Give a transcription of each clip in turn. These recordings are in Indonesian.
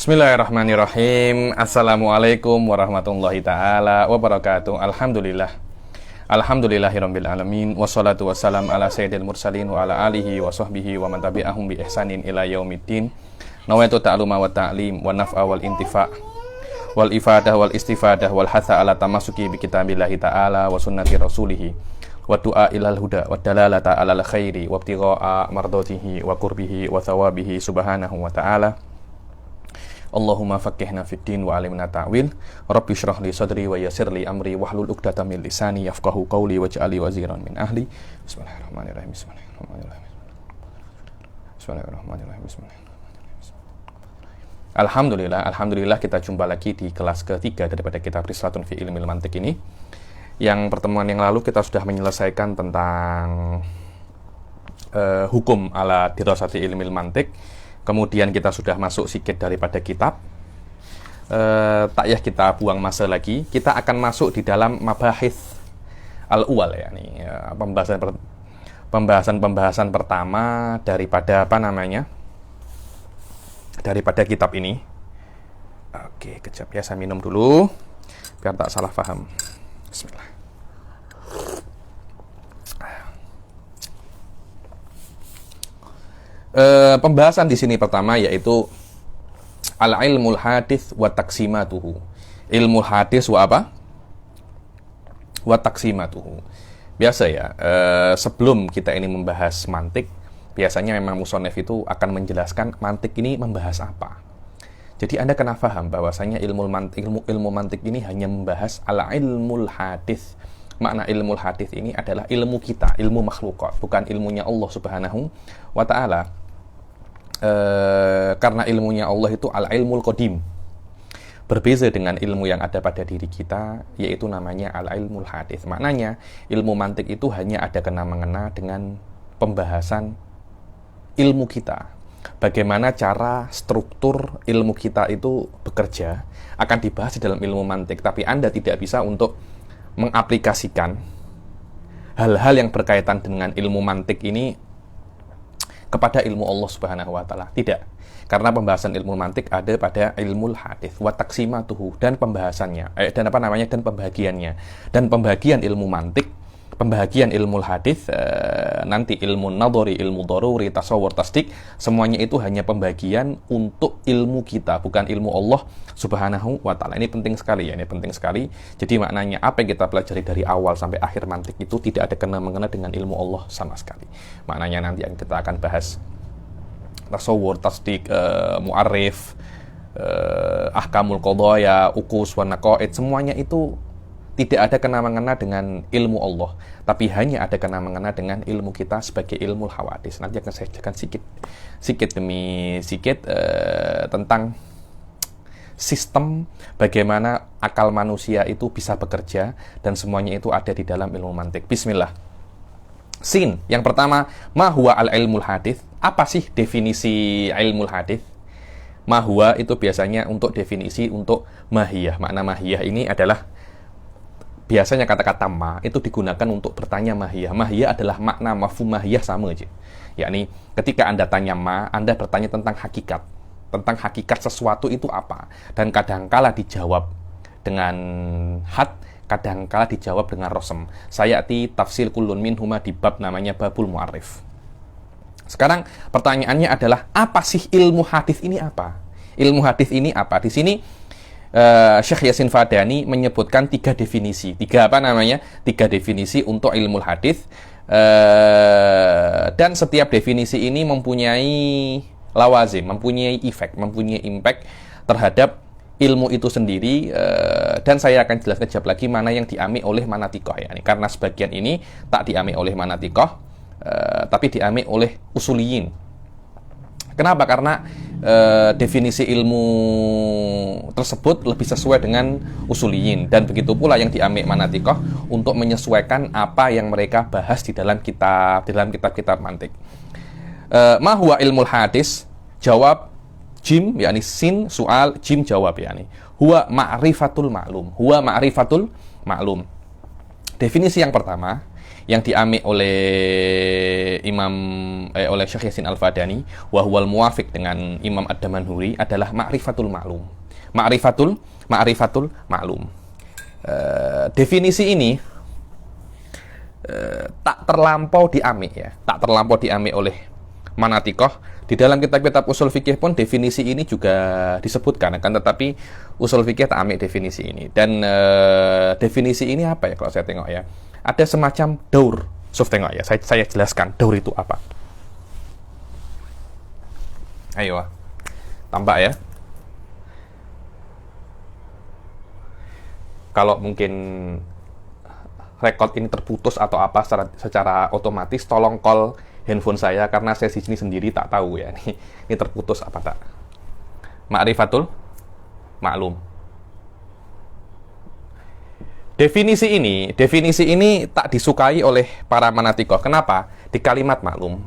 Bismillahirrahmanirrahim. Assalamualaikum warahmatullahi ta'ala wabarakatuh. Alhamdulillahirabbil alamin. Wassalatu wassalam ala sayyidil mursalin wa ala alihi wa sahbihi wa man tabi'ahum bi ihsanin ila yaumiddin. Nawaitu ta'luma wa ta'lim wa naf'a wal intifa' wal ifadah wal istifadah wal hatha ala tamasuki bi kitabillahi ta'ala wa sunnati rasulih wa du'a ilal huda wa dalalata alal khairi wa ibtigha'a mardatihi wa qurbihi wa thawabihi subhanahu wa ta'ala. Allahumma faqihna fid din wa alimna ta'wil. Rabbi shrah li sadri wa yassir li amri wahlul 'uqdatam min lisani yafqahu qawli waj'al li waziran min ahli. Bismillahirrahmanirrahim. Bismillahirrahmanirrahim. Alhamdulillah kita jumpa lagi di kelas ketiga daripada kitab Rislatun fi Ilmil Mantiq ini. Yang pertemuan yang lalu kita sudah menyelesaikan tentang hukum ala dirasati ilmil mantiq. Kemudian kita sudah masuk sikit daripada kitab. Tak yah kita buang masa lagi. Kita akan masuk di dalam mabahith al-uwal ya nih. Pembahasan pertama daripada daripada kitab ini. Oke, kejap ya, saya minum dulu biar tak salah paham. Bismillah. Pembahasan di sini pertama yaitu al-ilmul hadits wa taqsimatuhu. Ilmu hadis wa apa? Wa taqsimatuhu. Biasa ya, sebelum kita ini membahas mantik, biasanya memang musonef itu akan menjelaskan mantik ini membahas apa. Jadi Anda kena paham bahwasanya ilmu mantik ini hanya membahas al-ilmul hadits. Makna ilmu hadits ini adalah ilmu kita, ilmu makhlukat, bukan ilmunya Allah Subhanahu wa ta'ala. Karena ilmunya Allah itu al-ilmul qadim, berbeza dengan ilmu yang ada pada diri kita, yaitu namanya al-ilmul hadits. Maknanya ilmu mantik itu hanya ada kena-mengena dengan pembahasan ilmu kita. Bagaimana cara struktur ilmu kita itu bekerja akan dibahas di dalam ilmu mantik. Tapi Anda tidak bisa untuk mengaplikasikan hal-hal yang berkaitan dengan ilmu mantik ini kepada ilmu Allah Subhanahu wa ta'ala. Tidak. Karena pembahasan ilmu mantik ada pada ilmul hadits wa taqsimatuhu, dan pembahasannya dan pembagiannya. Dan pembagian ilmu mantik, pembagian ilmu hadits, nanti ilmu nadhari, ilmu daruri, tasawwur, tasdik, semuanya itu hanya pembagian untuk ilmu kita, bukan ilmu Allah Subhanahu wa ta'ala. Ini penting sekali ya, ini penting sekali. Jadi maknanya apa yang kita pelajari dari awal sampai akhir mantik itu tidak ada kena-mengena dengan ilmu Allah sama sekali. Maknanya nanti yang kita akan bahas tasawwur, tasdik, mu'arrif, ahkamul qadaya, uqus wa naqaid, semuanya itu tidak ada kena-mengena dengan ilmu Allah, tapi hanya ada kena-mengena dengan ilmu kita sebagai ilmu hawadis. Nanti akan saya jelaskan sedikit demi sedikit tentang sistem bagaimana akal manusia itu bisa bekerja, dan semuanya itu ada di dalam ilmu mantik. Bismillah. Sin, yang pertama, ma huwa al-ilmul hadits. Apa sih definisi ilmul hadits? Ma huwa itu biasanya untuk definisi untuk mahiyah. Makna mahiyah ini adalah biasanya kata-kata ma itu digunakan untuk bertanya mahiyah. Mahiyah adalah makna mafhum mahiyah sama aja. Yakni ketika Anda tanya ma, Anda bertanya tentang hakikat sesuatu itu apa. Dan kadangkala dijawab dengan had, kadangkala dijawab dengan rosem. Sayati tafsil kullun minhuma di bab namanya babul mu'arrif. Sekarang pertanyaannya adalah, apa sih ilmu hadis ini apa? Ilmu hadis ini apa? Di sini Syekh Yasin Fadani menyebutkan tiga definisi. Tiga definisi untuk ilmu hadis. Dan setiap definisi ini mempunyai lawazim, mempunyai efek, mempunyai impact terhadap ilmu itu sendiri. Dan saya akan jelaskan kejap lagi mana yang diambil oleh manatikoh ya. Karena sebagian ini tak diambil oleh manatikoh, tapi diambil oleh usuliyin. Kenapa? Karena definisi ilmu tersebut lebih sesuai dengan usuliyin, dan begitu pula yang diambil manatikoh untuk menyesuaikan apa yang mereka bahas di dalam kitab-kitab mantik. Ma huwa ilmul hadis? Jawab jim, yakni sin, soal, jim jawab, yakni huwa ma'rifatul ma'lum. Huwa ma'rifatul ma'lum. Definisi yang pertama, yang diambil oleh oleh Syekh Yasin Al-Fadani wa huwal muwafiq dengan Imam Ad-Damanhuri adalah ma'rifatul ma'lum. Ma'rifatul ma'lum. Definisi ini tak terlampau diambil ya, tak terlampau diambil oleh manatikoh. Di dalam kitab-kitab usul fikih pun definisi ini juga disebutkan, akan tetapi usul fikih tak ambil definisi ini. Dan definisi ini apa ya kalau saya tengok ya? Ada semacam daur. Sof tengok ya, saya jelaskan daur itu apa. Ayo, tampak ya. Kalau mungkin rekod ini terputus atau apa secara otomatis, tolong call handphone saya karena saya di sini sendiri tak tahu ya ini terputus apa tak. Ma'rifatul ma'lum. Definisi ini tak disukai oleh para manatikoh. Kenapa? Di kalimat maklum.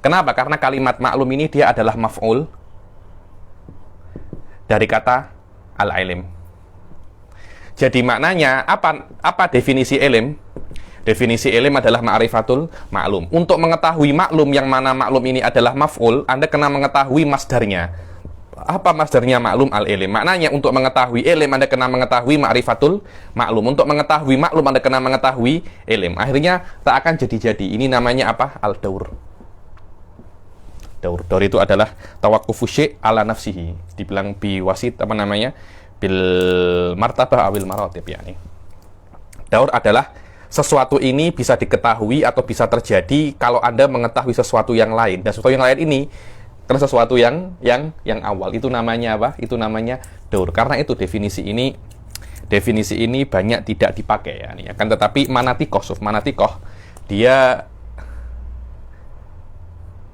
Kenapa? Karena kalimat maklum ini dia adalah maf'ul dari kata al-ilm. Jadi maknanya apa definisi ilm? Definisi ilm adalah ma'rifatul maklum. Untuk mengetahui maklum yang mana maklum ini adalah maf'ul, Anda kena mengetahui masdarnya. Apa masdarnya maklum al-ilm? Maknanya untuk mengetahui ilm Anda kena mengetahui ma'rifatul maklum. Untuk mengetahui maklum Anda kena mengetahui ilm. Akhirnya tak akan jadi-jadi. Ini namanya apa? Al-daur. Daur itu adalah tawakkufu syai' ala nafsihi. Dibilang biwasit apa namanya? Bil martabah awil maratib yakni. Daur adalah sesuatu ini bisa diketahui atau bisa terjadi kalau Anda mengetahui sesuatu yang lain. Dan sesuatu yang lain ini karena sesuatu yang awal. Itu namanya apa? Itu namanya daur. Karena itu definisi ini banyak tidak dipakai ya. Akan tetapi manatikoh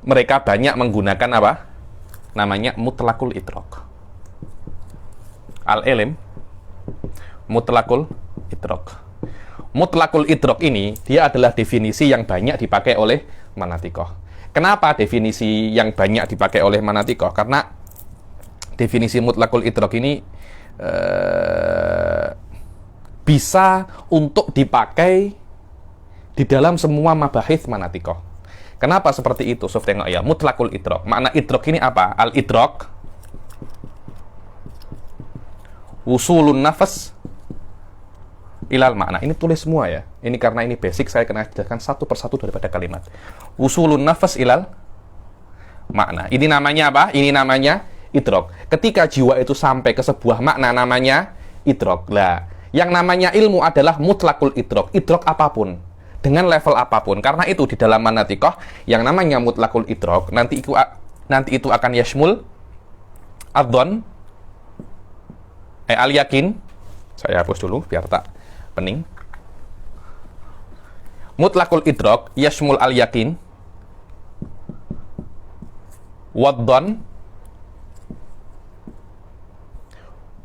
mereka banyak menggunakan apa? Namanya mutlaqul idrak. Al-ilm mutlaqul idrak. Mutlaqul idrak ini dia adalah definisi yang banyak dipakai oleh manatikoh. Kenapa definisi yang banyak dipakai oleh manatikoh? Karena definisi mutlaqul idrak ini bisa untuk dipakai di dalam semua mabahith manatikoh. Kenapa seperti itu? Sof tengok ya, mutlaqul idrak. Makna idrak ini apa? Al-idrak usulun nafas ilal makna. Ini tulis semua ya. Ini karena ini basic, saya kena jelaskan satu persatu daripada kalimat. Usulun nafas ilal makna. Ini namanya apa? Ini namanya idrak. Ketika jiwa itu sampai ke sebuah makna namanya idrak. Lah, yang namanya ilmu adalah mutlaqul idrak. Idrak apapun, dengan level apapun. Karena itu di dalam manatikoh yang namanya mutlaqul idrak nanti itu akan yashmul adzon al-yakin. Saya hapus dulu biar tak pening. Mutlaqul idrak yashmul al-yakin waddon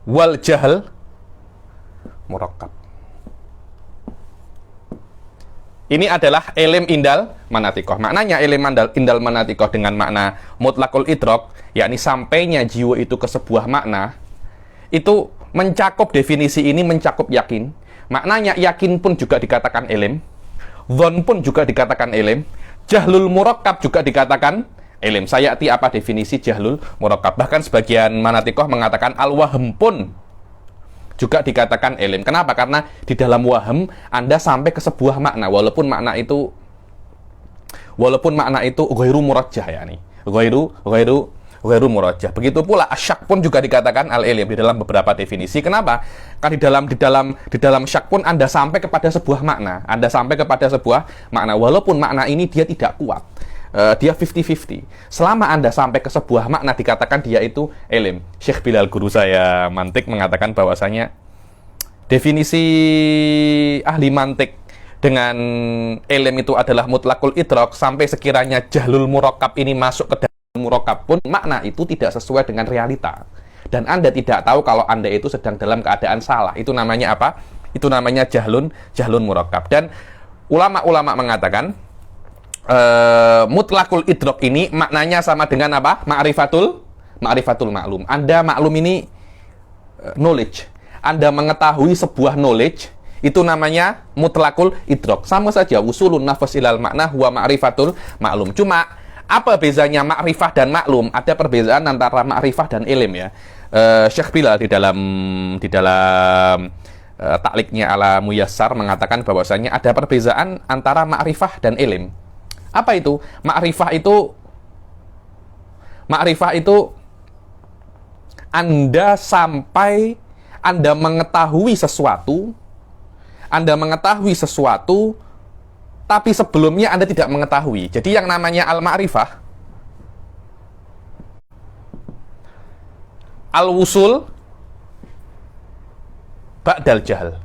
wal jahl murakkab. Ini adalah ilm indal manatikoh. Maknanya ilm indal manatikoh dengan makna mutlaqul idrak, yakni sampainya jiwa itu ke sebuah makna, itu mencakup definisi ini, mencakup yakin. Maknanya yakin pun juga dikatakan ilm, dhon pun juga dikatakan ilm, jahlul murakkab juga dikatakan ilm. Sayati apa definisi jahlul murakkab. Bahkan sebagian manatikoh mengatakan al-wahm pun juga dikatakan ilm. Kenapa? Karena di dalam wahm Anda sampai ke sebuah makna walaupun makna itu ghairu murajjah yakni. Ghairu murajjah. Begitu pula asyak pun juga dikatakan al-ilm di dalam beberapa definisi. Kenapa? Karena di dalam syak pun Anda sampai kepada sebuah makna. Anda sampai kepada sebuah makna walaupun makna ini dia tidak kuat. Dia 50-50. Selama Anda sampai ke sebuah makna dikatakan dia itu ilm. Syekh Bilal guru saya mantik mengatakan bahwasanya definisi ahli mantik dengan ilm itu adalah mutlaqul idrak sampai sekiranya jahlul murakkab ini masuk ke murakkab pun makna itu tidak sesuai dengan realita dan Anda tidak tahu kalau Anda itu sedang dalam keadaan salah. Itu namanya apa? Itu namanya jahlun murakkab. Dan ulama-ulama mengatakan mutlaqul idrak ini maknanya sama dengan apa? Ma'rifatul maklum. Anda maklum ini knowledge. Anda mengetahui sebuah knowledge Itu namanya mutlakul idrok. Sama saja, usulun nafas ilal makna huwa ma'rifatul maklum. Cuma, apa bezanya ma'rifah dan maklum? Ada perbedaan antara ma'rifah dan ilm ya. Syekh Bilal di dalam takliknya ala Muyassar mengatakan bahwasanya ada perbedaan antara ma'rifah dan ilm. Apa itu? Ma'rifah itu Anda mengetahui sesuatu, tapi sebelumnya Anda tidak mengetahui. Jadi yang namanya al-ma'rifah, al-wusul ba'dal jahl.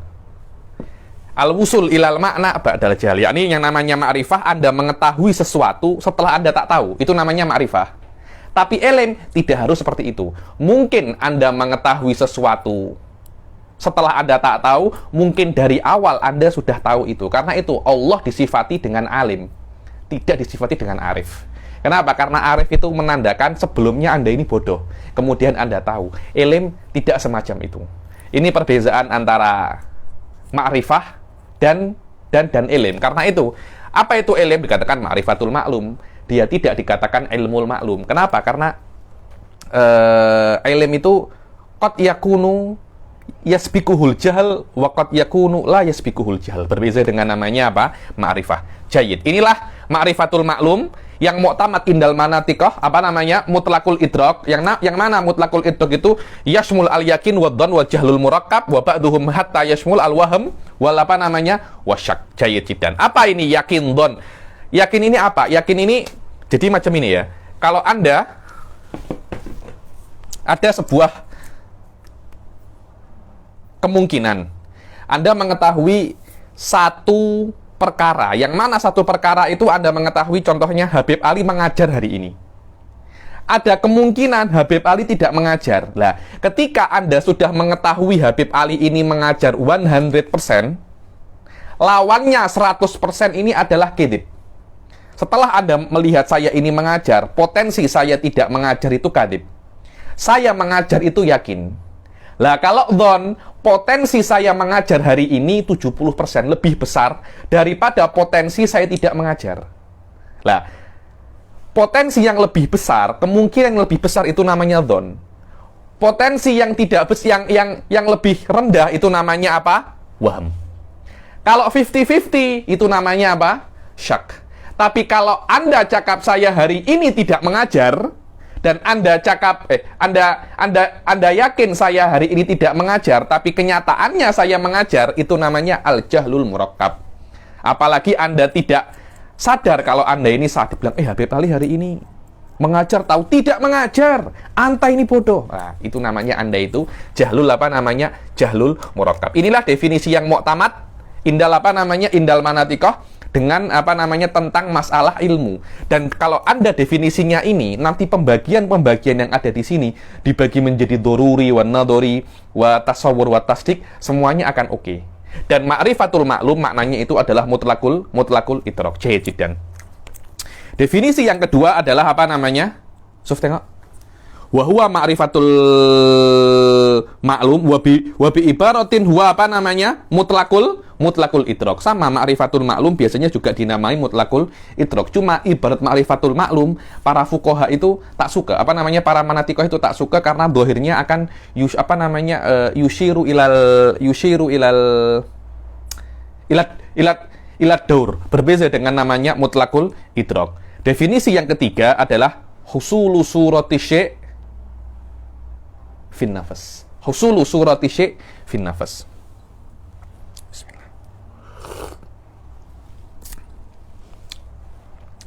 Al-wusul ilal makna ba'dal jahl. Yakni yang namanya ma'rifah, Anda mengetahui sesuatu setelah Anda tak tahu. Itu namanya ma'rifah. Tapi ilm tidak harus seperti itu. Mungkin Anda mengetahui sesuatu setelah Anda tak tahu, mungkin dari awal Anda sudah tahu itu. Karena itu Allah disifati dengan alim, tidak disifati dengan arif. Kenapa? Karena arif itu menandakan sebelumnya Anda ini bodoh, kemudian Anda tahu. Ilm tidak semacam itu. Ini perbedaan antara ma'rifah dan ilm. Karena itu, apa itu ilm? Dikatakan ma'rifatul maklum. Dia tidak dikatakan ilmul maklum. Kenapa? Karena ilm itu qad yakunu yasbikuhul jahal wa qad yakunu la yasbikuhul jahal. Berbeda dengan namanya apa? Ma'rifah. Jayyid. Inilah ma'rifatul maklum yang mu'tamad indal manatiqah, apa namanya? Mutlakul idrak. Yang mana mutlakul idrak itu yashmul al yakin wa dhann wa jahlul murakkab wa ba'duhum hatta yashmul al wahm wal apa namanya? wasyak. Jayyid jiddan. Apa ini yakin dhann? Yakin ini apa? Yakin ini jadi macam ini ya. Kalau Anda ada sebuah kemungkinan Anda mengetahui satu perkara, yang mana satu perkara itu Anda mengetahui, contohnya Habib Ali mengajar hari ini. Ada kemungkinan Habib Ali tidak mengajar. Nah, ketika Anda sudah mengetahui Habib Ali ini mengajar 100%, lawannya 100% ini adalah kedzib. Setelah Anda melihat saya ini mengajar, potensi saya tidak mengajar itu kadzib. Saya mengajar itu yakin. Lah kalau dhon, potensi saya mengajar hari ini 70% lebih besar daripada potensi saya tidak mengajar. Lah, potensi yang lebih besar, kemungkinan yang lebih besar itu namanya dhon. Potensi yang tidak yang lebih rendah itu namanya apa? Wahm. Kalau 50-50 itu namanya apa? Syak. Tapi kalau Anda cakap saya hari ini tidak mengajar, dan Anda cakap, Anda yakin saya hari ini tidak mengajar, tapi kenyataannya saya mengajar, itu namanya al-jahlul murakkab. Apalagi Anda tidak sadar kalau Anda ini sadar, bilang, Habib Ali hari ini mengajar, tahu tidak mengajar, anta ini bodoh. Nah, itu namanya Anda itu jahlul apa namanya? Jahlul murakkab. Inilah definisi yang mu'tamad indal apa namanya? Indal manatiqah, dengan apa namanya tentang masalah ilmu. Dan kalau Anda definisinya ini, nanti pembagian-pembagian yang ada di sini dibagi menjadi doruri, wa nadori, wa tasawur, wa tasdik, semuanya akan oke. Dan ma'rifatul maklum maknanya itu adalah mutlakul idrak. Jiddan. Definisi yang kedua adalah apa namanya? Suf tengok. Wa huwa ma'rifatul maklum wa bi ibaratin huwa apa namanya? Mutlakul idrak. Sama ma'rifatul maklum biasanya juga dinamai mutlakul idrak. Cuma ibarat ma'rifatul maklum, para fuqaha itu tak suka. Apa namanya? Para manatiqah itu tak suka karena dohirnya akan yushiru ilal daur. Berbeda dengan namanya mutlakul idrak. Definisi yang ketiga adalah husulu surati syai' fin nafas. Husulu surati syai' fin nafas.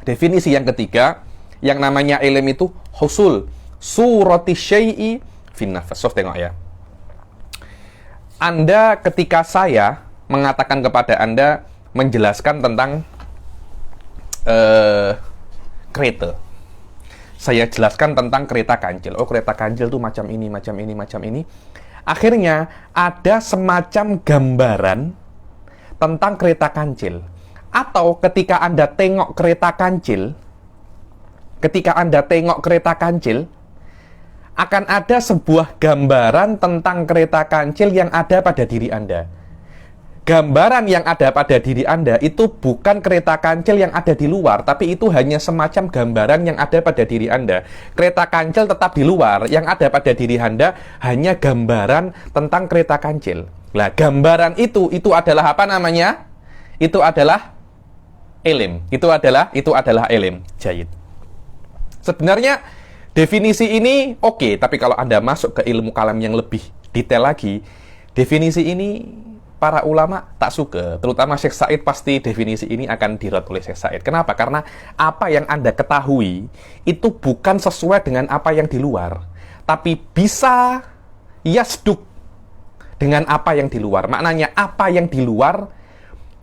Definisi yang ketiga, yang namanya ilm itu husul surati syai'i fin nafas. Sof tengok ya. Anda ketika saya mengatakan kepada Anda menjelaskan tentang kereta. Saya jelaskan tentang kereta kancil. Oh, kereta kancil tuh macam ini, macam ini, macam ini. Akhirnya ada semacam gambaran tentang kereta kancil. Atau ketika Anda tengok kereta kancil, akan ada sebuah gambaran tentang kereta kancil yang ada pada diri Anda. gambaran yang ada pada diri Anda itu bukan kereta kancil yang ada di luar, tapi itu hanya semacam gambaran yang ada pada diri Anda. Kereta kancil tetap di luar, yang ada pada diri Anda hanya gambaran tentang kereta kancil. Nah, gambaran itu adalah apa namanya? Itu adalah ilm. Itu adalah ilm. Jayid. Sebenarnya definisi ini oke, tapi kalau Anda masuk ke ilmu kalam yang lebih detail lagi, definisi ini para ulama tak suka. Terutama Syekh Said, pasti definisi ini akan dirot oleh Syekh Said. Kenapa? Karena apa yang Anda ketahui itu bukan sesuai dengan apa yang di luar, tapi bisa yasduk dengan apa yang di luar. Maknanya apa yang di luar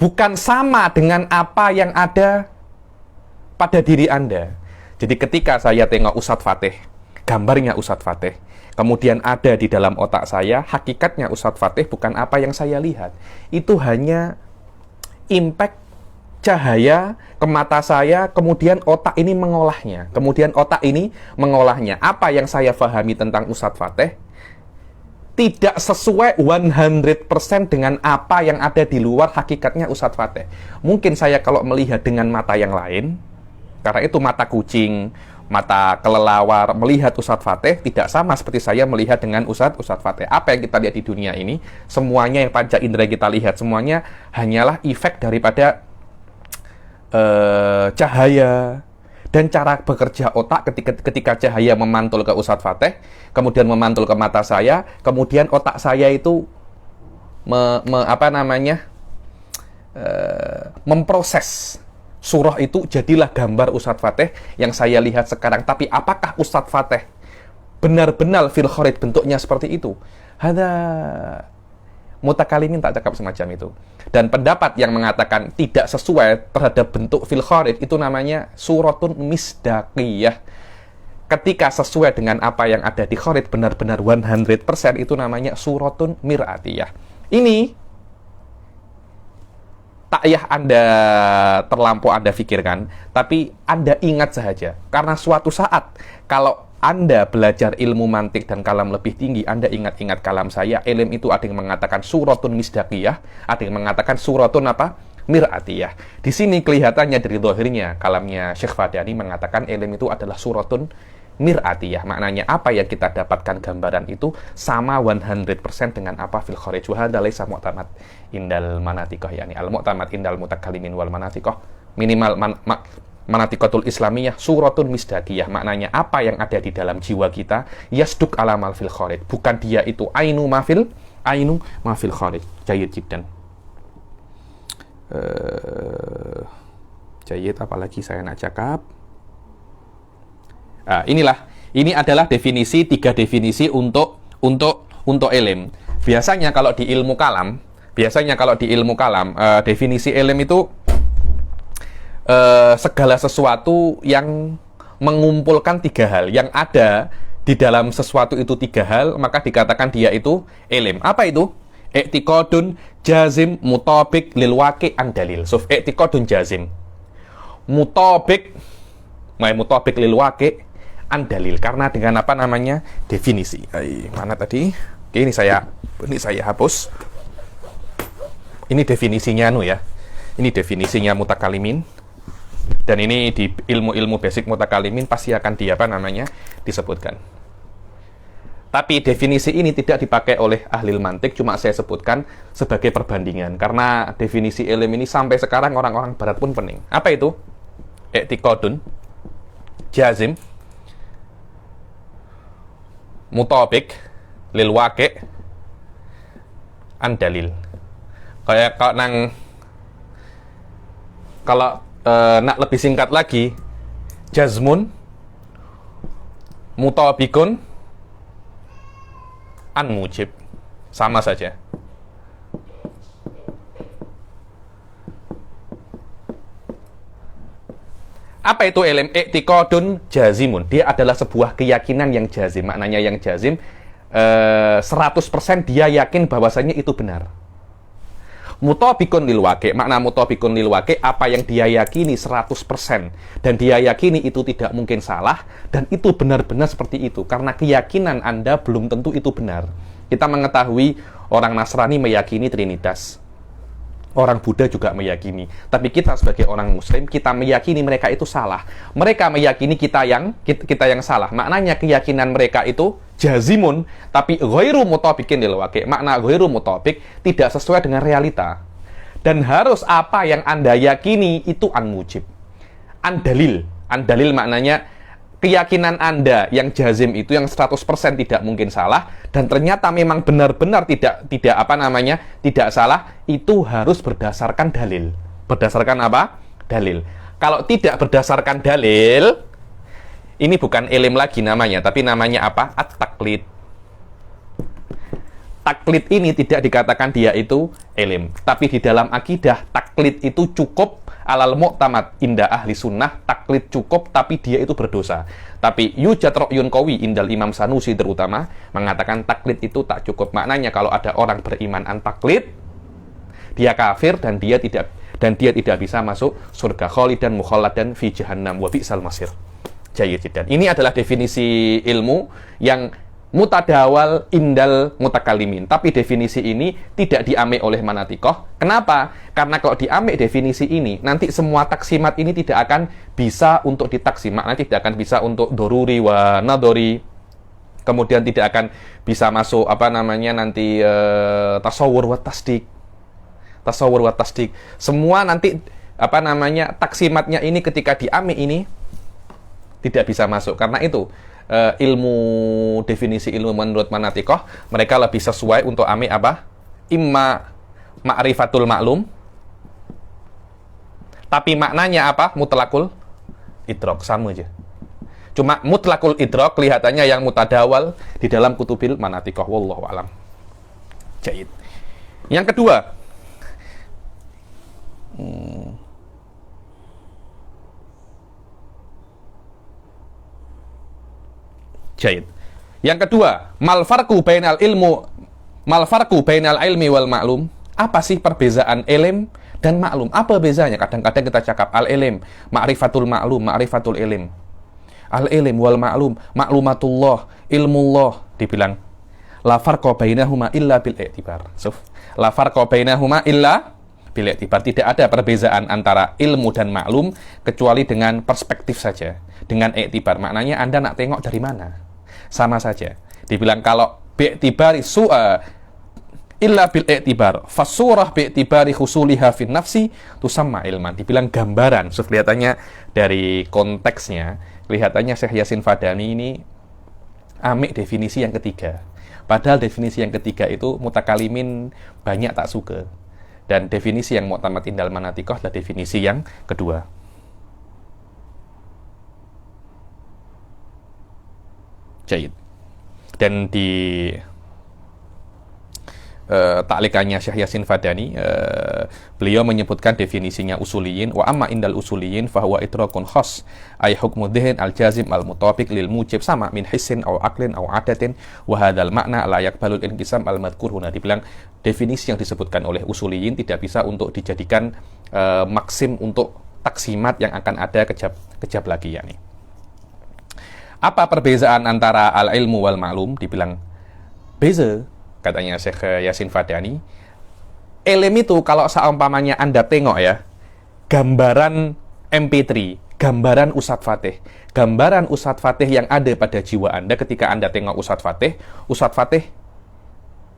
bukan sama dengan apa yang ada pada diri Anda. Jadi ketika saya tengok Ustadz Fatih, gambarnya Ustadz Fatih, kemudian ada di dalam otak saya, hakikatnya Ustadz Fatih bukan apa yang saya lihat. Itu hanya impact cahaya ke mata saya, kemudian otak ini mengolahnya. Apa yang saya pahami tentang Ustadz Fatih tidak sesuai 100% dengan apa yang ada di luar hakikatnya Ustadz Fatih. Mungkin saya kalau melihat dengan mata yang lain, karena itu mata kucing, mata kelelawar, melihat Ustadz Fatih tidak sama seperti saya melihat dengan Ustadz Fatih. Apa yang kita lihat di dunia ini, semuanya yang panca indera kita lihat, semuanya hanyalah efek daripada cahaya dan cara bekerja otak ketika cahaya memantul ke Ustadz Fatih, kemudian memantul ke mata saya, kemudian otak saya itu memproses surah itu, jadilah gambar Ustadz Fatih yang saya lihat sekarang. Tapi apakah Ustadz Fatih benar-benar fil khorid bentuknya seperti itu? Hada mutakalimin tak cakap semacam itu. Dan pendapat yang mengatakan tidak sesuai terhadap bentuk fil khorid itu namanya suratun misdaqiyah. Ketika sesuai dengan apa yang ada di khorid benar-benar 100%, itu namanya suratun mir'atiyah. Ini tak payah Anda terlampau Anda pikirkan, tapi Anda ingat saja. Karena suatu saat, kalau Anda belajar ilmu mantik dan kalam lebih tinggi, Anda ingat-ingat kalam saya, ilm itu ada yang mengatakan suratun misdaqiyah, ada yang mengatakan suratun apa? Mir'atiyah. Di sini kelihatannya dari zahirnya, kalamnya Syekh Fadani mengatakan ilm itu adalah suratun mir'atiyah. Maknanya apa yang kita dapatkan gambaran itu sama 100% dengan apa fil kharij. Wa hadza laisa mu'tamad indal manatiqah, yani al mu'tamad indal mutakallimin wal manatiqah, minimal manatiqatul islamiyah suratun misdaqiyah. Maknanya apa yang ada di dalam jiwa kita yasduk alamal fil kharij, bukan dia itu ainu ma fil kharij. Jayyid jiddan. Jayyid, apalagi saya nak cakap. Ini adalah definisi, 3 definisi untuk ilm. Biasanya kalau di ilmu kalam, definisi ilm itu segala sesuatu yang mengumpulkan 3 hal. Yang ada di dalam sesuatu itu 3 hal, maka dikatakan dia itu ilm. Apa itu? I'tiqadun jazim mutabik lil waqi' an dalil. So, i'tiqadun jazim mutabik lil waqi' an dalil, karena dengan apa namanya? Definisi. Mana tadi? Oke, ini saya hapus. Ini definisinya Ini definisinya mutakalimin. Dan ini di ilmu-ilmu basic mutakalimin pasti akan disebutkan. Tapi definisi ini tidak dipakai oleh ahli mantik, cuma saya sebutkan sebagai perbandingan. Karena definisi ilm ini sampai sekarang orang-orang barat pun pening. Apa itu? I'tiqadun jazim mutabik lil waqi' an dalil. Kayak kalau nak lebih singkat lagi, jazmun mutabikun an mujib, sama saja. Apa itu ilm? I'tiqadun jazimun. Dia adalah sebuah keyakinan yang jazim. Maknanya yang jazim 100% dia yakin bahwasanya itu benar. Mutabikun lil waqi'. Makna mutabikun lil waqi', apa yang dia yakini 100% dan dia yakini itu tidak mungkin salah dan itu benar-benar seperti itu. Karena keyakinan Anda belum tentu itu benar. Kita mengetahui orang Nasrani meyakini Trinitas. Orang Buddha juga meyakini. Tapi kita sebagai orang Muslim, kita meyakini mereka itu salah. Mereka meyakini kita yang salah. Maknanya keyakinan mereka itu jazimun, tapi ghairu mutabiqin lil waqi'. Makna ghairu mutabiq tidak sesuai dengan realita. Dan harus apa yang Anda yakini itu an-mujib. An-dalil. An-dalil maknanya keyakinan Anda yang jazim itu yang 100% tidak mungkin salah dan ternyata memang benar-benar tidak salah, itu harus berdasarkan dalil. Berdasarkan apa? Dalil. Kalau tidak berdasarkan dalil, ini bukan ilm lagi namanya, tapi namanya apa? At-taklid. Taklid ini tidak dikatakan dia itu ilm, tapi di dalam akidah taklid itu cukup alal mu'tamad inda ahli sunnah, taklid cukup tapi dia itu berdosa. Tapi yujad ra'yun qawi indal Imam Sanusi terutama mengatakan taklid itu tak cukup. Maknanya kalau ada orang beriman an taklid, dia kafir dan dia tidak bisa masuk surga, khalidan mukhalladan fi jahannam wa bi'sal masir. Jayyid jiddan. Ini adalah definisi ilmu yang mutadawal indal mutakalimin. Tapi definisi ini tidak diambil oleh manatikoh. Kenapa? Karena kalau diambil definisi ini, nanti semua taksimat ini tidak akan bisa untuk ditaksim. Maknanya tidak akan bisa untuk doruri wa nadori. Kemudian tidak akan bisa masuk nanti tasawur wa tasdik. Tasawur wa tasdik. Semua nanti taksimatnya ini ketika diambil ini tidak bisa masuk. Karena itu definisi ilmu menurut manatikoh, mereka lebih sesuai untuk ambil apa? Imma ma'rifatul maklum, tapi maknanya apa? Mutlakul idrok, sama aja. Cuma mutlakul idrok kelihatannya yang mutadawal di dalam kutubil manatikoh. Wallahu alam. Jaid. Yang kedua, Jaid. Yang kedua, mal farqu bainal ilmi wal ma'lum. Apa sih perbezaan ilm dan maklum? Apa bezanya? Kadang-kadang kita cakap al-ilm, ma'rifatul ma'lum, ma'rifatul ilm. Al-ilm wal ma'lum, ma'lumatullah, ilmullah. Dibilang la farqa bainahuma illa bil i'tibar. La farqa bainahuma illa bil i'tibar. Tidak ada perbezaan antara ilmu dan maklum kecuali dengan perspektif saja, dengan i'tibar. Maknanya Anda nak tengok dari mana? Sama saja. Dibilang kalau bi'tibari illa bil i'tibar fasurah bi'tibari khusuliha fin nafsi tusamma ilman. Dibilang gambaran. Kelihatannya dari konteksnya, kelihatannya Syekh Yasin Fadani ini ambil definisi yang ketiga. Padahal definisi yang ketiga itu mutakalimin banyak tak suka. Dan definisi yang mu'tamad indal manatikoh adalah definisi yang kedua. Jaid. Dan di taklikannya Syekh Yasin Fadani, beliau menyebutkan definisinya usuliyin. Wa amma indal usuliyin fahuwa idrakun khas ay hukmu dhihin al-jazim al-mutabiq lil mujib sama min hissin aw aqlin aw adatin wa hadzal makna la yaqbalul inqisam al-madhkur huna. Dibilang definisi yang disebutkan oleh usuliyin tidak bisa untuk dijadikan maksim untuk taksimat yang akan ada kejap lagi yakni. Apa perbezaan antara al-ilmu wal ma'lum? Dibilang beza, katanya Syekh Yasin Fadani. Ilm itu kalau seumpamanya Anda tengok ya, gambaran MP3, gambaran Ustadz Fatih. Gambaran Ustadz Fatih yang ada pada jiwa Anda ketika Anda tengok Ustadz Fatih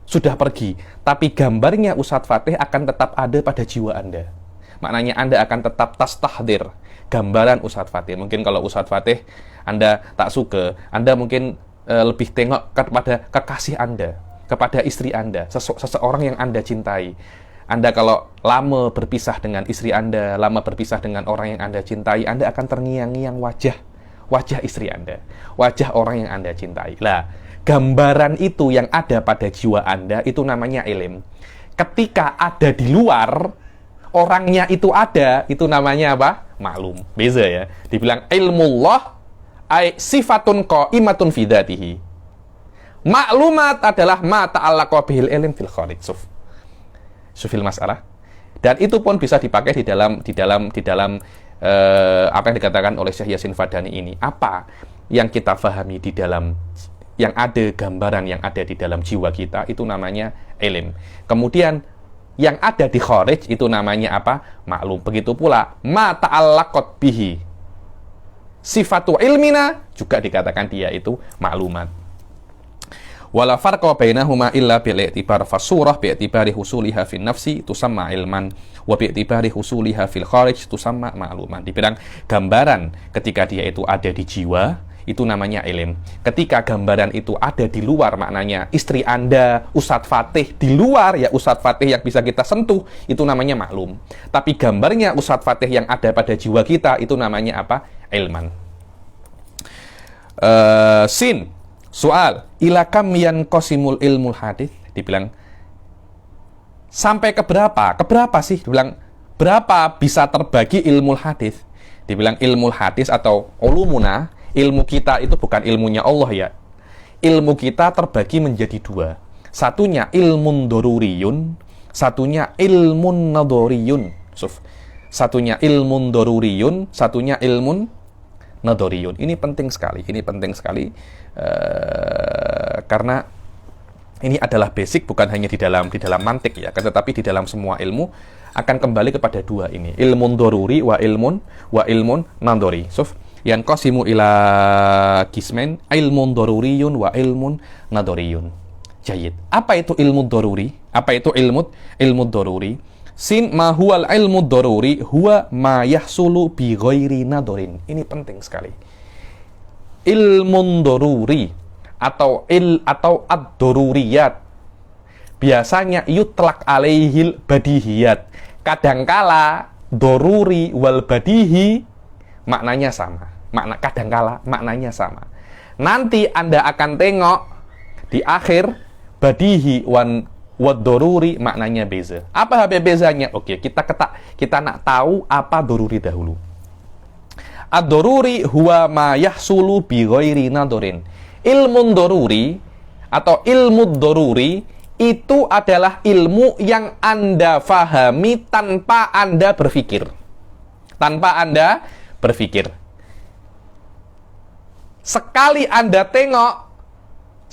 sudah pergi. Tapi gambarnya Ustadz Fatih akan tetap ada pada jiwa Anda. Maknanya Anda akan tetap tastahdir gambaran Ustadz Fatih. Mungkin kalau Ustadz Fatih Anda tak suka, Anda mungkin lebih tengok kepada kekasih Anda, kepada istri Anda, seseorang yang Anda cintai. Anda kalau lama berpisah dengan istri Anda, lama berpisah dengan orang yang Anda cintai, Anda akan terngiang-ngiang wajah istri Anda, wajah orang yang Anda cintai. Lah, gambaran itu yang ada pada jiwa Anda itu namanya ilm. Ketika ada di luar, orangnya itu ada, itu namanya apa? Maklum. Beza ya. Dibilang ilmullah ay sifatun qaimatun fi dzatihi. Maklumat adalah ma ta'allaqa bihil ilm fil kharij. Sufil masalah. Dan itu pun bisa dipakai di dalam apa yang dikatakan oleh Syekh Yasin Fadani ini. Apa yang kita fahami di dalam, yang ada gambaran yang ada di dalam jiwa kita, itu namanya ilm. Kemudian yang ada di kharij itu namanya apa? Maklum. Begitu pula ma ta'allaqat bihi sifatu ilmina juga dikatakan dia itu maklumat. Wala farqa bainahuma illa bil i'tibar fasurah bi i'tibari husuliha fin nafsi tusamma ilman wa bi i'tibari husuliha fil kharij tusamma ma'luman. Dibilang gambaran ketika dia itu ada di jiwa itu namanya ilm. Ketika gambaran itu ada di luar, maknanya istri Anda, Ustadz Fatih di luar, ya Ustadz Fatih yang bisa kita sentuh, itu namanya maklum. Tapi gambarnya Ustadz Fatih yang ada pada jiwa kita, itu namanya apa? Ilman. Sin, soal, ila kam yanqasimul ilmul hadits, dibilang sampai ke berapa? Keberapa sih? Dibilang berapa bisa terbagi ilmul hadits? Dibilang ilmul hadits atau ulumuna, ilmu kita itu bukan ilmunya Allah ya. Ilmu kita terbagi menjadi dua. Satunya ilmun doruriyun, satunya ilmun nadoriyun. Satunya ilmun doruriyun, satunya ilmun nadoriyun. Ini penting sekali. Karena ini adalah basic, bukan hanya di dalam mantik ya, tetapi di dalam semua ilmu akan kembali kepada dua ini. Ilmun doruri wa ilmun nadori. Yang qasimu ila kismen ilmun doruriyun wa ilmun nadoriyun. Jayid. Apa itu ilmu doruri? Apa itu ilmu doruri? Sin ma huwal ilmu doruri huwa ma yahsulu bi ghairi nadorin. Ini penting sekali. Ilmu doruri atau ad-doruriyat biasanya yutlaq alaihil badihiyat. Kadangkala doruri wal badihi maknanya sama. Kadangkala maknanya sama. Nanti Anda akan tengok di akhir badihi wad doruri maknanya beza. Apa bezanya? Oke, kita nak tahu apa doruri dahulu. Ad-doruri huwa ma yahsulu bi ghairi nadorin. Ilmu doruri atau ilmu doruri itu adalah ilmu yang Anda fahami tanpa Anda berpikir. Sekali Anda tengok,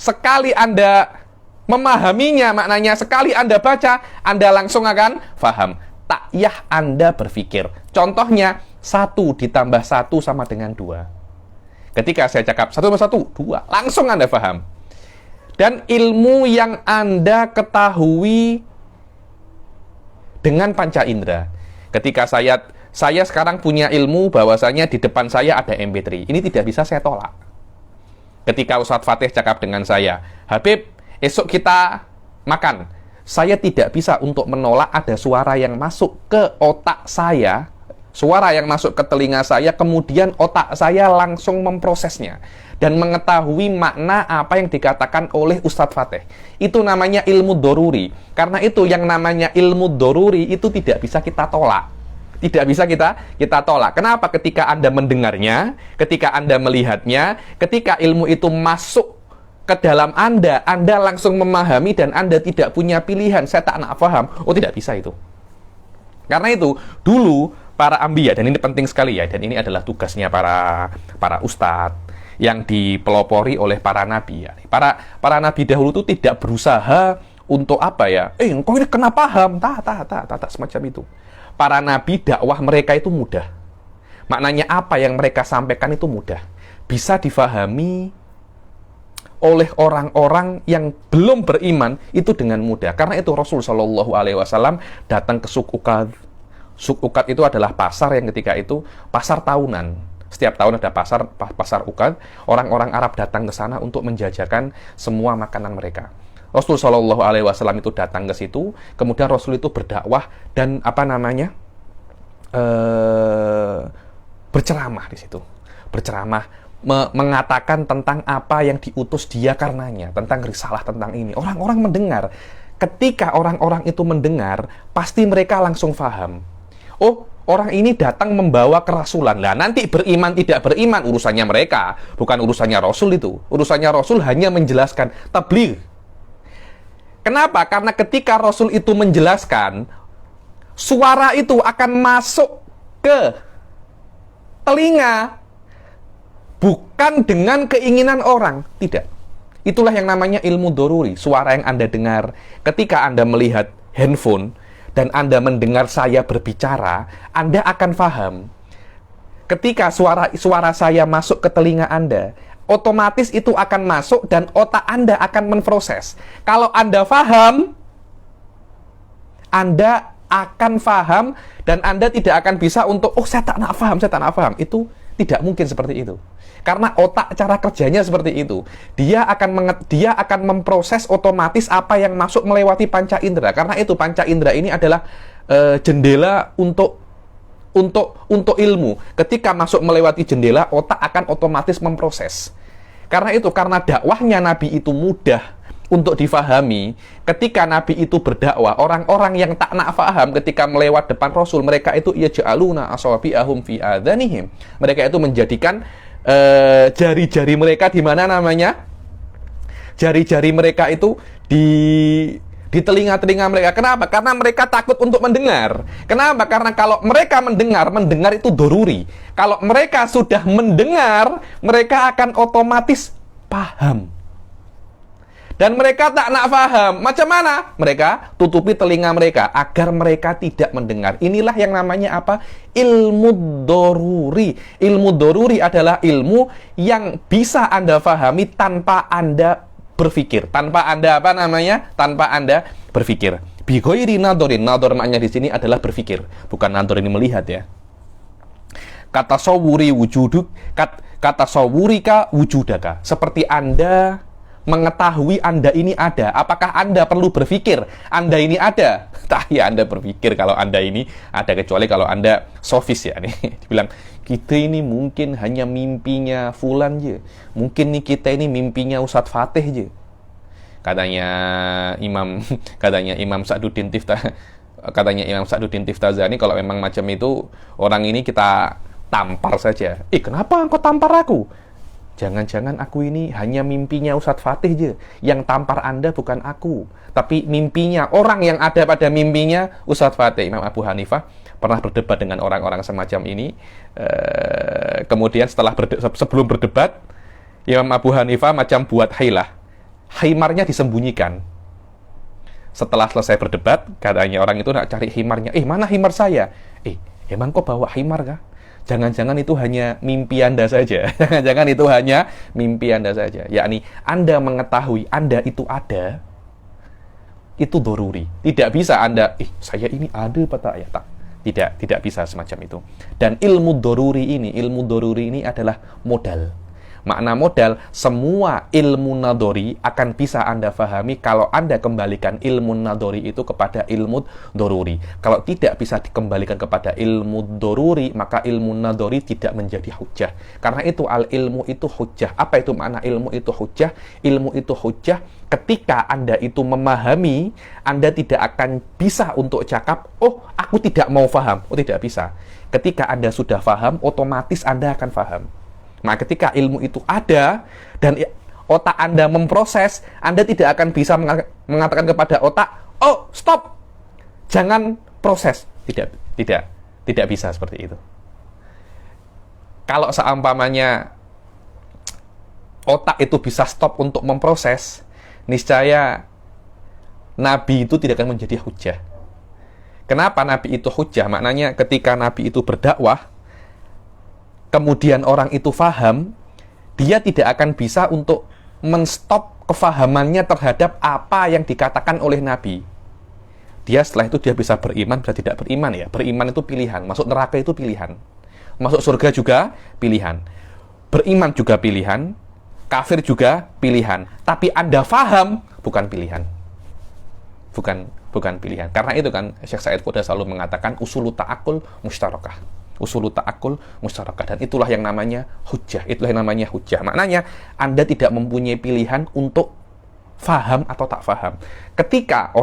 sekali Anda memahaminya, maknanya sekali Anda baca, Anda langsung akan faham. Tak yah Anda berpikir. Contohnya, 1 ditambah 1 sama dengan 2. Ketika saya cakap 1 tambah 1, 2. Langsung Anda faham. Dan ilmu yang Anda ketahui dengan panca indera. Ketika saya sekarang punya ilmu bahwasanya di depan saya ada MP3. Ini tidak bisa saya tolak. Ketika Ustadz Fatih cakap dengan saya, Habib, esok kita makan. Saya tidak bisa untuk menolak ada suara yang masuk ke otak saya, suara yang masuk ke telinga saya, kemudian otak saya langsung memprosesnya dan mengetahui makna apa yang dikatakan oleh Ustadz Fatih. Itu namanya ilmu doruri. Karena itu yang namanya ilmu doruri itu tidak bisa kita tolak. Tidak bisa kita tolak. Kenapa? Ketika Anda mendengarnya, ketika Anda melihatnya, ketika ilmu itu masuk ke dalam Anda langsung memahami dan Anda tidak punya pilihan, saya tak nak paham. Oh, tidak bisa itu. Karena itu, dulu para ambiya, dan ini penting sekali ya, dan ini adalah tugasnya para ustadz yang dipelopori oleh para nabi ya. Para nabi dahulu itu tidak berusaha untuk apa ya? Engkau ini kena paham, tak semacam itu. Para nabi dakwah mereka itu mudah. Maknanya apa yang mereka sampaikan itu mudah. Bisa difahami oleh orang-orang yang belum beriman itu dengan mudah. Karena itu Rasul Shallallahu Alaihi Wasallam datang ke Suq Uqad. Suq Uqad itu adalah pasar yang ketika itu pasar tahunan. Setiap tahun ada pasar Uqad. Orang-orang Arab datang ke sana untuk menjajakan semua makanan mereka. Rasul Shallallahu Alaihi Wasallam itu datang ke situ, kemudian Rasul itu berdakwah dan berceramah di situ, mengatakan tentang apa yang diutus dia karenanya, tentang risalah, tentang ini. Orang-orang mendengar. Ketika orang-orang itu mendengar, pasti mereka langsung paham. Oh, orang ini datang membawa kerasulan. Lah, nanti beriman tidak beriman urusannya mereka, bukan urusannya Rasul itu. Urusannya Rasul hanya menjelaskan tabligh. Kenapa? Karena ketika Rasul itu menjelaskan, suara itu akan masuk ke telinga, bukan dengan keinginan orang. Tidak. Itulah yang namanya ilmu doruri. Suara yang Anda dengar ketika Anda melihat handphone, dan Anda mendengar saya berbicara, Anda akan paham. Ketika suara saya masuk ke telinga Anda, otomatis itu akan masuk dan otak Anda akan memproses. Kalau Anda paham, Anda akan paham dan Anda tidak akan bisa untuk, oh saya tak nak paham. Itu tidak mungkin seperti itu. Karena otak cara kerjanya seperti itu. Dia akan memproses otomatis apa yang masuk melewati panca indera. Karena itu panca indera ini adalah jendela untuk ilmu. Ketika masuk melewati jendela, otak akan otomatis memproses. Karena dakwahnya Nabi itu mudah untuk difahami. Ketika Nabi itu berdakwah, orang-orang yang tak nak faham ketika melewat depan Rasul, mereka itu yaj'aluna asabi'ahum fi adhanihim. Mereka itu menjadikan jari-jari mereka di mana namanya? Jari-jari mereka itu di telinga-telinga mereka. Kenapa? Karena mereka takut untuk mendengar. Kenapa? Karena kalau mereka mendengar itu doruri. Kalau mereka sudah mendengar, mereka akan otomatis paham. Dan mereka tak nak paham. Macam mana? Mereka tutupi telinga mereka agar mereka tidak mendengar. Inilah yang namanya apa? Ilmu doruri. Ilmu doruri adalah ilmu yang bisa Anda pahami tanpa Anda berpikir. Tanpa Anda Tanpa Anda berpikir. Bighairi nadorin. Nador maknanya di sini adalah berpikir. Bukan nador ini melihat ya. Kata sawuri wujuduk. Kata sawurika wujudaka. Seperti Anda mengetahui Anda ini ada. Apakah Anda perlu berpikir Anda ini ada? Tak ya Anda berpikir kalau Anda ini ada, kecuali kalau Anda sofis ya nih. Dibilang kita ini mungkin hanya mimpinya fulan je. Mungkin nih kita ini mimpinya Ustadz Fatih je. Katanya Imam Sa'duddin Tiftazani, kalau memang macam itu orang ini kita tampar saja. Kenapa engkau tampar aku? Jangan-jangan aku ini hanya mimpinya Ustadz Fatih je. Yang tampar Anda bukan aku, tapi mimpinya orang yang ada pada mimpinya Ustadz Fatih. Imam Abu Hanifah pernah berdebat dengan orang-orang semacam ini. Kemudian sebelum berdebat, Imam Abu Hanifah macam buat hilah. Himarnya disembunyikan. Setelah selesai berdebat, katanya orang itu nak cari himarnya. Mana himar saya? Emang kau bawa himar kah? Jangan-jangan itu hanya mimpi Anda saja. Jangan-jangan itu hanya mimpi Anda saja. Yakni Anda mengetahui Anda itu ada, itu doruri. Tidak bisa Anda, saya ini ada apa ya tak? Tidak bisa semacam itu. Dan ilmu doruri ini adalah modal. Makna modal, semua ilmu nadori akan bisa Anda fahami kalau Anda kembalikan ilmu nadori itu kepada ilmu doruri. Kalau tidak bisa dikembalikan kepada ilmu doruri, maka ilmu nadori tidak menjadi hujjah. Karena itu al-ilmu itu hujjah. Apa itu makna ilmu itu hujjah? Ilmu itu hujjah ketika Anda itu memahami, Anda tidak akan bisa untuk cakap, aku tidak mau faham. Tidak bisa. Ketika Anda sudah faham, otomatis Anda akan faham. Nah, ketika ilmu itu ada dan otak Anda memproses, Anda tidak akan bisa mengatakan kepada otak, stop, jangan proses. Tidak bisa seperti itu. Kalau seumpamanya otak itu bisa stop untuk memproses, niscaya Nabi itu tidak akan menjadi hujjah. Kenapa Nabi itu hujjah? Maknanya ketika Nabi itu berdakwah, kemudian orang itu faham, dia tidak akan bisa untuk menstop kefahamannya terhadap apa yang dikatakan oleh Nabi. Setelah itu dia bisa beriman, bisa tidak beriman ya. Beriman itu pilihan, masuk neraka itu pilihan. Masuk surga juga pilihan. Beriman juga pilihan, kafir juga pilihan. Tapi Anda faham, bukan pilihan. Bukan pilihan. Karena itu kan Syekh Said Qutb selalu mengatakan usulut ta'akul mustarakah. Usul ta'akul musyarakah, dan itulah yang namanya hujjah. Maknanya Anda tidak mempunyai pilihan untuk faham atau tak faham. Ketika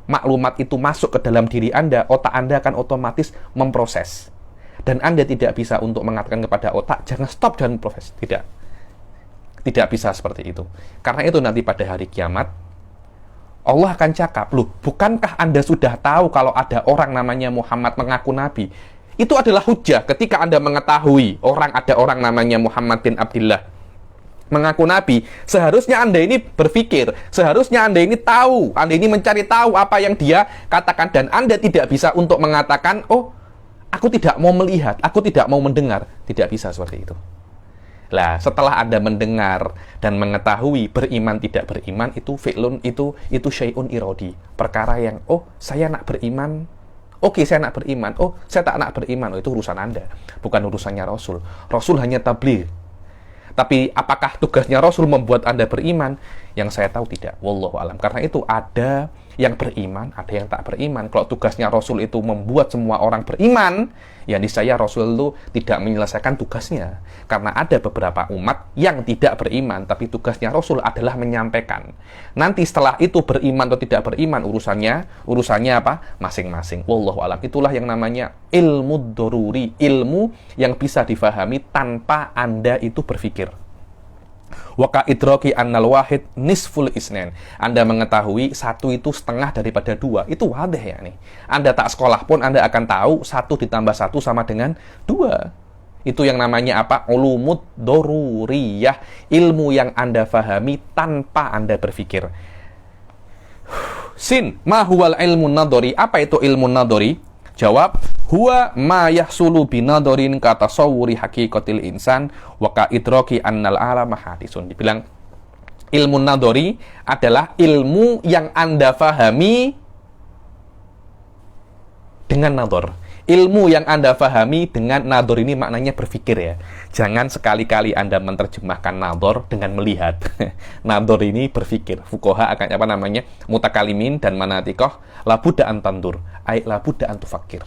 maklumat itu masuk ke dalam diri Anda, otak Anda akan otomatis memproses. Dan Anda tidak bisa untuk mengatakan kepada otak, jangan stop dan proses. Tidak bisa seperti itu. Karena itu nanti pada hari kiamat, Allah akan cakap, bukankah Anda sudah tahu kalau ada orang namanya Muhammad mengaku Nabi? Itu adalah hujjah ketika Anda mengetahui ada orang namanya Muhammad bin Abdullah mengaku nabi, seharusnya Anda ini berpikir, seharusnya Anda ini tahu, Anda ini mencari tahu apa yang dia katakan, dan Anda tidak bisa untuk mengatakan, oh, aku tidak mau melihat, aku tidak mau mendengar. Tidak bisa seperti itu. Lah, setelah Anda mendengar dan mengetahui beriman tidak beriman, itu fi'lun, itu syai'un irodi. Perkara yang, oh, saya nak beriman, oke, saya nak beriman, oh, saya tak nak beriman. Oh, itu urusan Anda, bukan urusannya Rasul. Rasul hanya tabligh. Tapi apakah tugasnya Rasul membuat Anda beriman? Yang saya tahu tidak. Wallahu alam. Karena itu ada yang beriman, ada yang tak beriman. Kalau tugasnya Rasul itu membuat semua orang beriman, ya niscaya Rasul itu tidak menyelesaikan tugasnya. Karena ada beberapa umat yang tidak beriman, tapi tugasnya Rasul adalah menyampaikan. Nanti setelah itu beriman atau tidak beriman, urusannya apa? Masing-masing. Wallahu alam. Itulah yang namanya ilmu doruri, ilmu yang bisa difahami tanpa Anda itu berpikir. Waka idroki annal wahid nisful isnen. Anda mengetahui satu itu setengah daripada dua. Itu wadah ya nih. Anda tak sekolah pun Anda akan tahu satu ditambah satu sama dengan dua. Itu yang namanya apa? Ulumud doruriyah. Ilmu yang Anda fahami tanpa Anda berpikir. Sin, ma huwal ilmu nadori. Apa itu ilmu nadori? Jawab, huwa ma yahsulu binadorin kata sawuri hakikatil insan wa ka idroki annal alama hadisun. Dibilang ilmu nadori adalah ilmu yang Anda fahami dengan nador. Ilmu yang Anda fahami dengan nador ini maknanya berpikir ya. Jangan sekali-kali Anda menerjemahkan nador dengan melihat. Nador ini berpikir. Fuqaha akan apa namanya? Mutakalimin dan manatikoh labudda an tandur. Ai labudda an tufakir.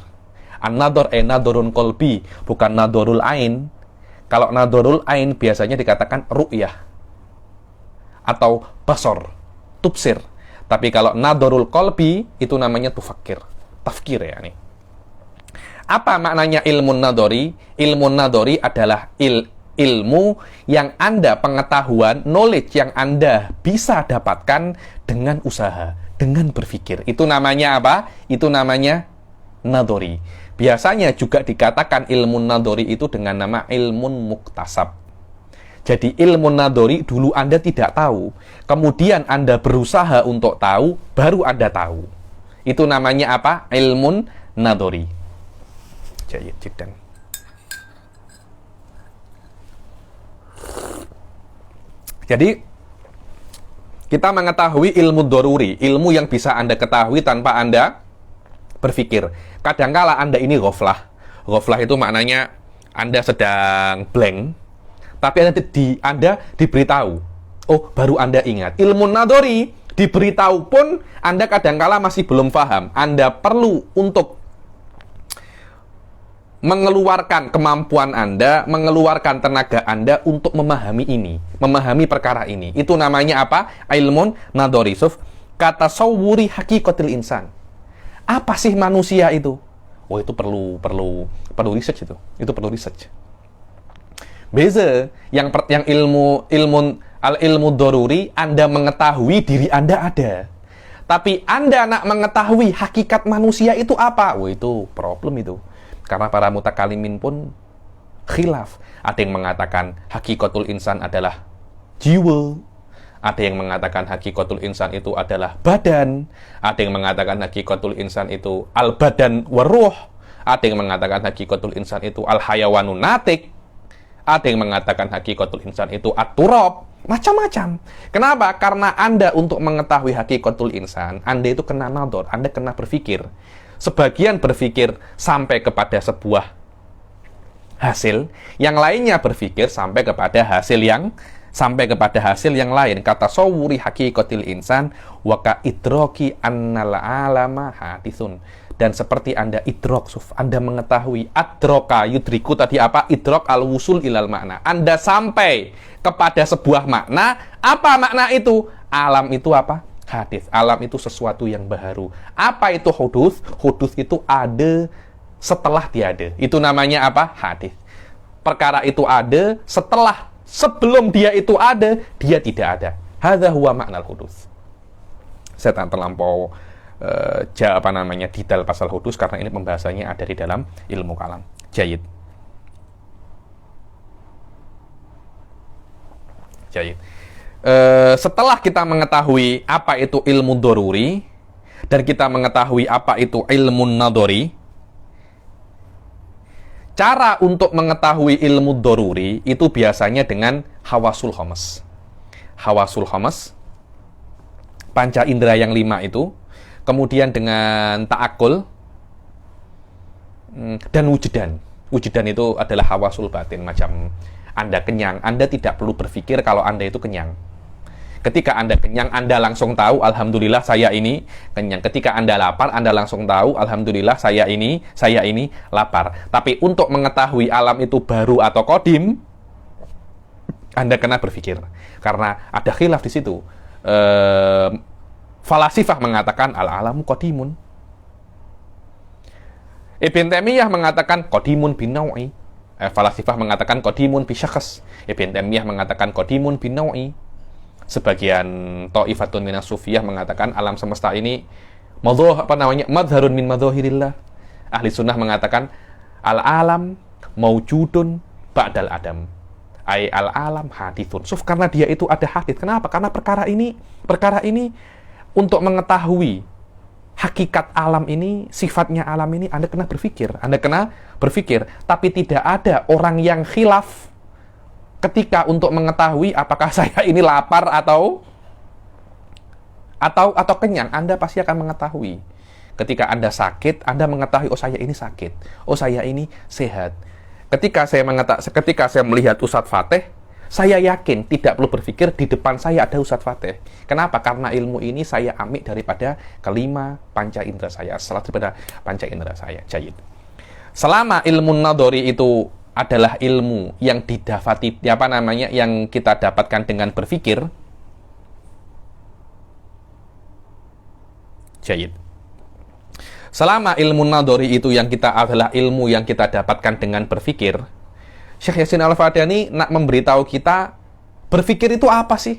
An-nador nadorun kolbi, bukan nadorul ain. Kalau nadorul ain biasanya dikatakan ru'yah atau basor, tubsir. Tapi kalau nadorul kolbi itu namanya tufakir, tafkir ya nih. Apa maknanya ilmu nadori? Ilmu nadori adalah ilmu yang Anda, pengetahuan, knowledge yang Anda bisa dapatkan dengan usaha, dengan berpikir. Itu namanya apa? Itu namanya nadori. Biasanya juga dikatakan ilmu nadori itu dengan nama ilmun muktasab. Jadi ilmu nadori dulu Anda tidak tahu. Kemudian Anda berusaha untuk tahu, baru Anda tahu. Itu namanya apa? Ilmun nadori. Jayid jiddan. Jadi kita mengetahui ilmu doruri, ilmu yang bisa Anda ketahui tanpa Anda berpikir. Kadangkala Anda ini ghaflah. Ghaflah itu maknanya Anda sedang blank, tapi Anda diberitahu. Oh, baru Anda ingat. Ilmu nadori diberitahu pun Anda kadangkala masih belum paham. Anda perlu untuk mengeluarkan kemampuan Anda, mengeluarkan tenaga Anda untuk memahami ini, memahami perkara ini. Itu namanya apa? Ilmun nadori. Kata sawuri hakikatil insan. Apa sih manusia itu? Oh, itu perlu research itu. Itu perlu research. Beza yang ilmu doruri, Anda mengetahui diri Anda ada. Tapi Anda nak mengetahui hakikat manusia itu apa? Oh, itu problem itu. Karena para mutakalimin pun khilaf. Ada yang mengatakan hakikatul insan adalah jiwa. Ada yang mengatakan hakikatul insan itu adalah badan. Ada yang mengatakan hakikatul insan itu al-badan waruh. Ada yang mengatakan hakikatul insan itu al-hayawanun natik. Ada yang mengatakan hakikatul insan itu at-turab. Macam-macam. Kenapa? Karena Anda untuk mengetahui hakikatul insan, Anda itu kena nador, Anda kena berpikir. Sebagian berpikir sampai kepada sebuah hasil, yang lainnya berpikir sampai kepada hasil yang lain. Kata sawuri hakikatil insan wa ka idroki annal alama hadisun. Dan seperti Anda idrok, Anda mengetahui adroka yudriku tadi apa? Idrok al-wusul ilal makna. Anda sampai kepada sebuah makna. Apa makna itu? Alam itu apa? Hadis. Alam itu sesuatu yang baru. Apa itu hudus? Hudus itu ada setelah tiada. Itu namanya apa? Hadis. Perkara itu ada sebelum dia itu ada, dia tidak ada. Hadza huwa maknal hudus. Saya tak terlampau detail pasal hudus karena ini pembahasannya ada di dalam ilmu kalam. Jayid. Jadi, setelah kita mengetahui apa itu ilmu doruri, dan kita mengetahui apa itu ilmu nadori, cara untuk mengetahui ilmu doruri itu biasanya dengan hawasul khamas. Hawasul khamas, panca indera yang 5 itu, kemudian dengan ta'akul, dan wujudan. Wujudan itu adalah hawasul batin, macam Anda kenyang, Anda tidak perlu berpikir kalau Anda itu kenyang. Ketika Anda kenyang, Anda langsung tahu, alhamdulillah saya ini kenyang. Ketika Anda lapar, Anda langsung tahu, alhamdulillah saya ini lapar. Tapi untuk mengetahui alam itu baru atau kodim, Anda kena berpikir. Karena ada khilaf di situ. Falasifah mengatakan, al-alamu kodimun. Ibn Taimiyah mengatakan, kodimun bin naw'i. Falasifah mengatakan, kodimun bi syakhs. Ibn Taimiyah mengatakan, kodimun bin naw'i. Sebagian ta'ifatun minas sufiyah mengatakan alam semesta ini madharun min madzahirillah. Ahli sunnah mengatakan al-alam maujudun ba'dal adam. Al-alam hadithun. Karena dia itu ada hadith. Kenapa? Karena perkara ini untuk mengetahui hakikat alam ini, sifatnya alam ini, Anda kena berpikir. Tapi tidak ada orang yang khilaf ketika untuk mengetahui apakah saya ini lapar atau kenyang. Anda pasti akan mengetahui. Ketika Anda sakit, Anda mengetahui, oh saya ini sakit, oh saya ini sehat. Ketika saya melihat Ustadz Fateh, saya yakin tidak perlu berpikir di depan saya ada Ustadz Fateh. Kenapa? Karena ilmu ini saya ambil daripada kelima panca indera saya, daripada panca indera saya. Jayid. Selama ilmu nadori itu adalah ilmu yang didapati, yang kita dapatkan dengan berpikir. Jayid. Selama ilmu nadori itu adalah ilmu yang kita dapatkan dengan berpikir, Syekh Yasin Al-Fadani nak memberitahu kita, berpikir itu apa sih?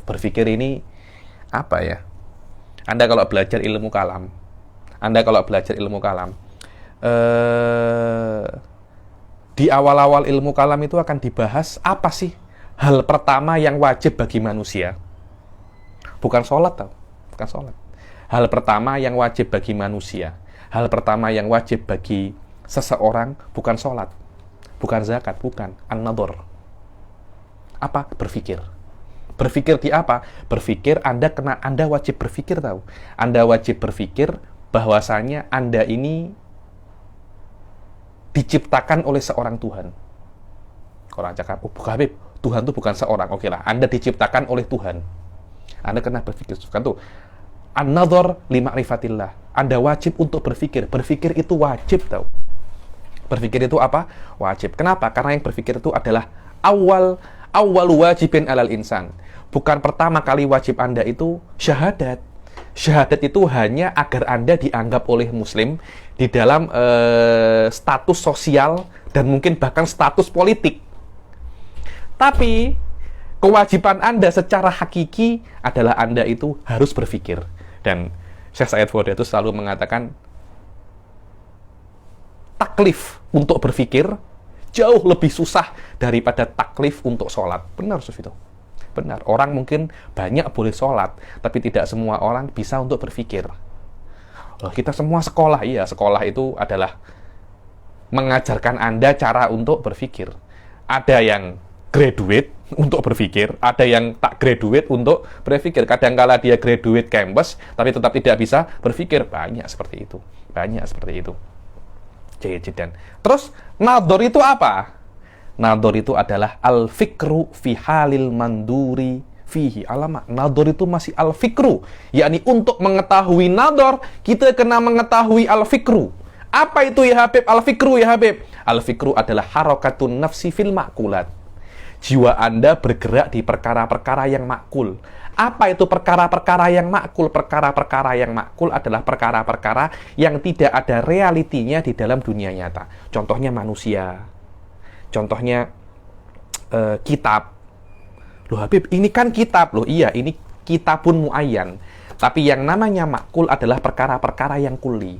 Berpikir ini apa ya? Anda kalau belajar ilmu kalam, di awal-awal ilmu kalam itu akan dibahas apa sih hal pertama yang wajib bagi manusia. Bukan sholat tau, bukan sholat. Hal pertama yang wajib bagi manusia, hal pertama yang wajib bagi seseorang bukan sholat, bukan zakat, bukan an-nadhar. Apa? Berpikir. Berpikir di apa? Berpikir, Anda wajib berpikir tahu. Anda wajib berpikir bahwasanya Anda ini diciptakan oleh seorang Tuhan. Orang cakap, oh Habib, Tuhan itu bukan seorang. Oke lah, Anda diciptakan oleh Tuhan. Anda kena berpikir. Kan tuh, an-nadhar li ma'rifatillah. Anda wajib untuk berpikir. Berpikir itu wajib tahu. Berpikir itu apa? Wajib. Kenapa? Karena yang berpikir itu adalah awal wajibin alal insan. Bukan pertama kali wajib Anda itu syahadat. Syahadat itu hanya agar Anda dianggap oleh Muslim di dalam status sosial dan mungkin bahkan status politik. Tapi kewajiban Anda secara hakiki adalah Anda itu harus berpikir. Dan Syekh Said Fauda itu selalu mengatakan taklif untuk berpikir jauh lebih susah daripada taklif untuk sholat. Benar, Suf itu. Benar, orang mungkin banyak boleh sholat, tapi tidak semua orang bisa untuk berpikir. Loh, kita semua sekolah, iya, sekolah itu adalah mengajarkan Anda cara untuk berpikir. Ada yang graduate untuk berpikir, ada yang tak graduate untuk berpikir. Kadang-kala dia graduate campus, tapi tetap tidak bisa berpikir. Banyak seperti itu. Jayidan. Terus, nadhar itu apa? Nadhar itu adalah al-fikru fi halil manduri fihi. Alamak, nadhar itu masih al-fikru. Yakni untuk mengetahui nadhar, kita kena mengetahui al-fikru. Apa itu ya Habib? Al-fikru ya Habib? Al-fikru adalah harakatun nafsi fil ma'kulat. Jiwa Anda bergerak di perkara-perkara yang makul. Apa itu perkara-perkara yang makul? Perkara-perkara yang makul adalah perkara-perkara yang tidak ada realitinya di dalam dunia nyata. Contohnya manusia. Contohnya kitab. Loh Habib, ini kan kitab. Loh iya, ini kitabun muayyan. Tapi yang namanya makul adalah perkara-perkara yang kuli.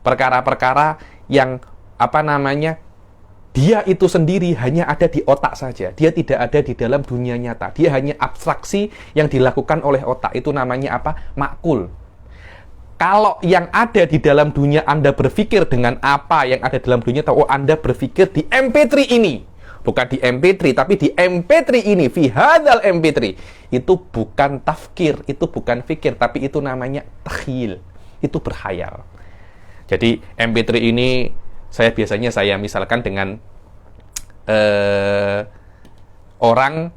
Perkara-perkara yang dia itu sendiri hanya ada di otak saja. Dia tidak ada di dalam dunia nyata. Dia hanya abstraksi yang dilakukan oleh otak. Itu namanya apa? Makul. Kalau yang ada di dalam dunia Anda berpikir dengan apa yang ada dalam dunia, tahu Anda berpikir di MP3 ini. Bukan di MP3, tapi di MP3 ini. Fi hadzal MP3. Itu bukan tafkir, itu bukan fikir, tapi itu namanya takhil. Itu berhayal. Jadi MP3 ini saya misalkan dengan orang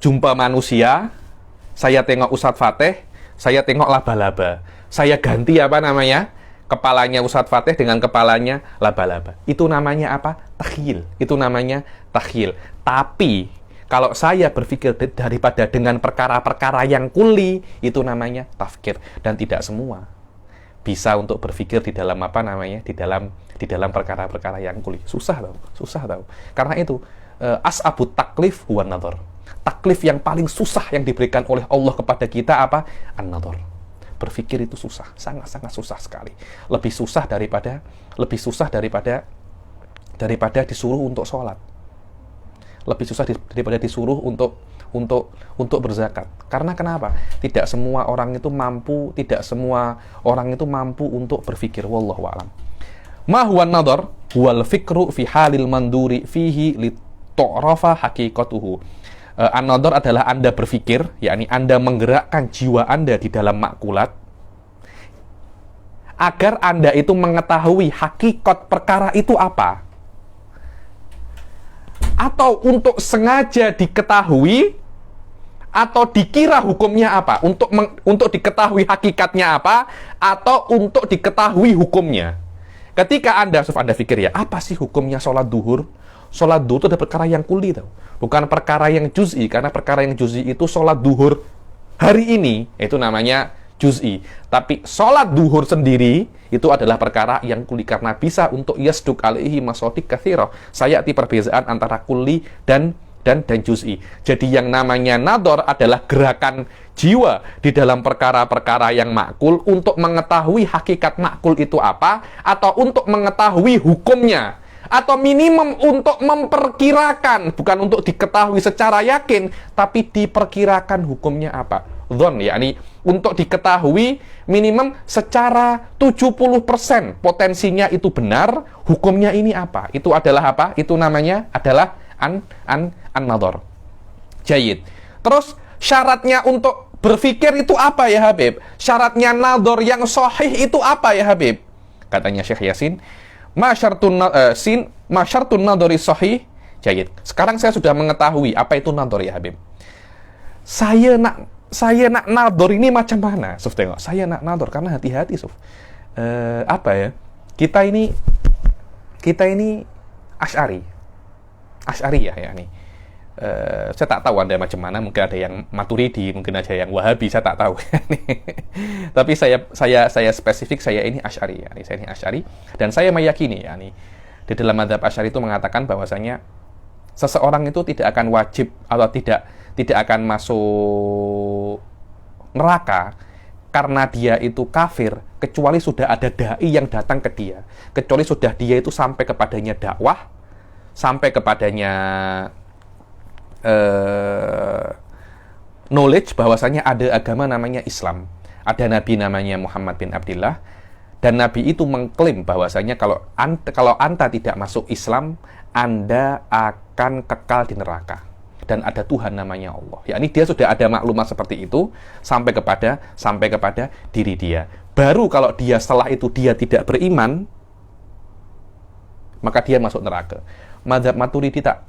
jumpa manusia, saya tengok Ustadz Fateh, saya tengok laba-laba. Saya ganti apa namanya? Kepalanya Ustadz Fateh dengan kepalanya laba-laba. Itu namanya apa? Takhil. Itu namanya takhil. Tapi kalau saya berpikir daripada dengan perkara-perkara yang kuli, itu namanya tafkir. Dan tidak semua bisa untuk berpikir di dalam apa namanya, di dalam perkara-perkara yang kuli. Susah tahu. Karena itu as'abut taklif huwa nadhar. Taklif yang paling susah yang diberikan oleh Allah kepada kita apa? An-nadhar. Berpikir itu susah, sangat-sangat susah sekali. Lebih susah daripada disuruh untuk sholat. Lebih susah daripada disuruh untuk berzakat. Karena kenapa? Tidak semua orang itu mampu untuk berpikir. Wallahu a'lam. Ma huwa an-nadhar? Huwal fikru fi halil manduri fihi li tu'rafa haqiqatuhu. An-nadhar adalah Anda berpikir, yakni Anda menggerakkan jiwa Anda di dalam makulat agar Anda itu mengetahui hakikat perkara itu apa. Atau untuk sengaja diketahui, atau dikira hukumnya apa, untuk diketahui hakikatnya apa, atau untuk diketahui hukumnya. Ketika Anda pikir, ya apa sih hukumnya sholat duhur? Sholat duhur itu ada perkara yang kuli, tahu, bukan perkara yang juz'i. Karena perkara yang juz'i itu sholat duhur hari ini, itu namanya juz'i. Tapi sholat duhur sendiri itu adalah perkara yang kuli, karena bisa untuk yasduk alaihi masodik kathiro. Sayati perbezaan antara kuli dan juz'i. Jadi yang namanya nadhar adalah gerakan jiwa di dalam perkara-perkara yang makul untuk mengetahui hakikat makul itu apa, atau untuk mengetahui hukumnya, atau minimum untuk memperkirakan, bukan untuk diketahui secara yakin, tapi diperkirakan hukumnya apa. Dhon, yakni untuk diketahui minimum secara 70% potensinya itu benar, hukumnya ini apa. Itu adalah apa? Itu namanya adalah an-nadhar. Jayid. Terus syaratnya untuk berpikir itu apa ya Habib? Syaratnya nadhar yang sahih itu apa ya Habib? Katanya Syekh Yasin, ma syartun nadhari sahih. Jayid. Sekarang saya sudah mengetahui apa itu nadhar ya Habib. Saya nak nadhar ini macam mana? Suf, tengok. Saya nak nadhar karena hati-hati, Suf. Apa ya? Kita ini Asy'ariyah ya nih. Saya tak tahu Anda macam mana, mungkin ada yang Maturidi, mungkin ada yang Wahabi, saya tak tahu. Tapi saya spesifik, saya ini Asy'ari ya nih. Saya ini Asy'ari dan saya meyakini ya nih, di dalam mazhab Asy'ari itu mengatakan bahwasanya seseorang itu tidak akan wajib atau tidak akan masuk neraka karena dia itu kafir, kecuali sudah ada dai yang datang ke dia, kecuali sudah dia itu sampai kepadanya dakwah, sampai kepadanya knowledge bahwasanya ada agama namanya Islam, ada nabi namanya Muhammad bin Abdullah, dan nabi itu mengklaim bahwasanya kalau anda tidak masuk Islam, Anda akan kekal di neraka. Dan ada Tuhan namanya Allah. Yakni dia sudah ada maklumat seperti itu sampai kepada diri dia. Baru kalau dia setelah itu dia tidak beriman, maka dia masuk neraka. Mazhab Maturidi tak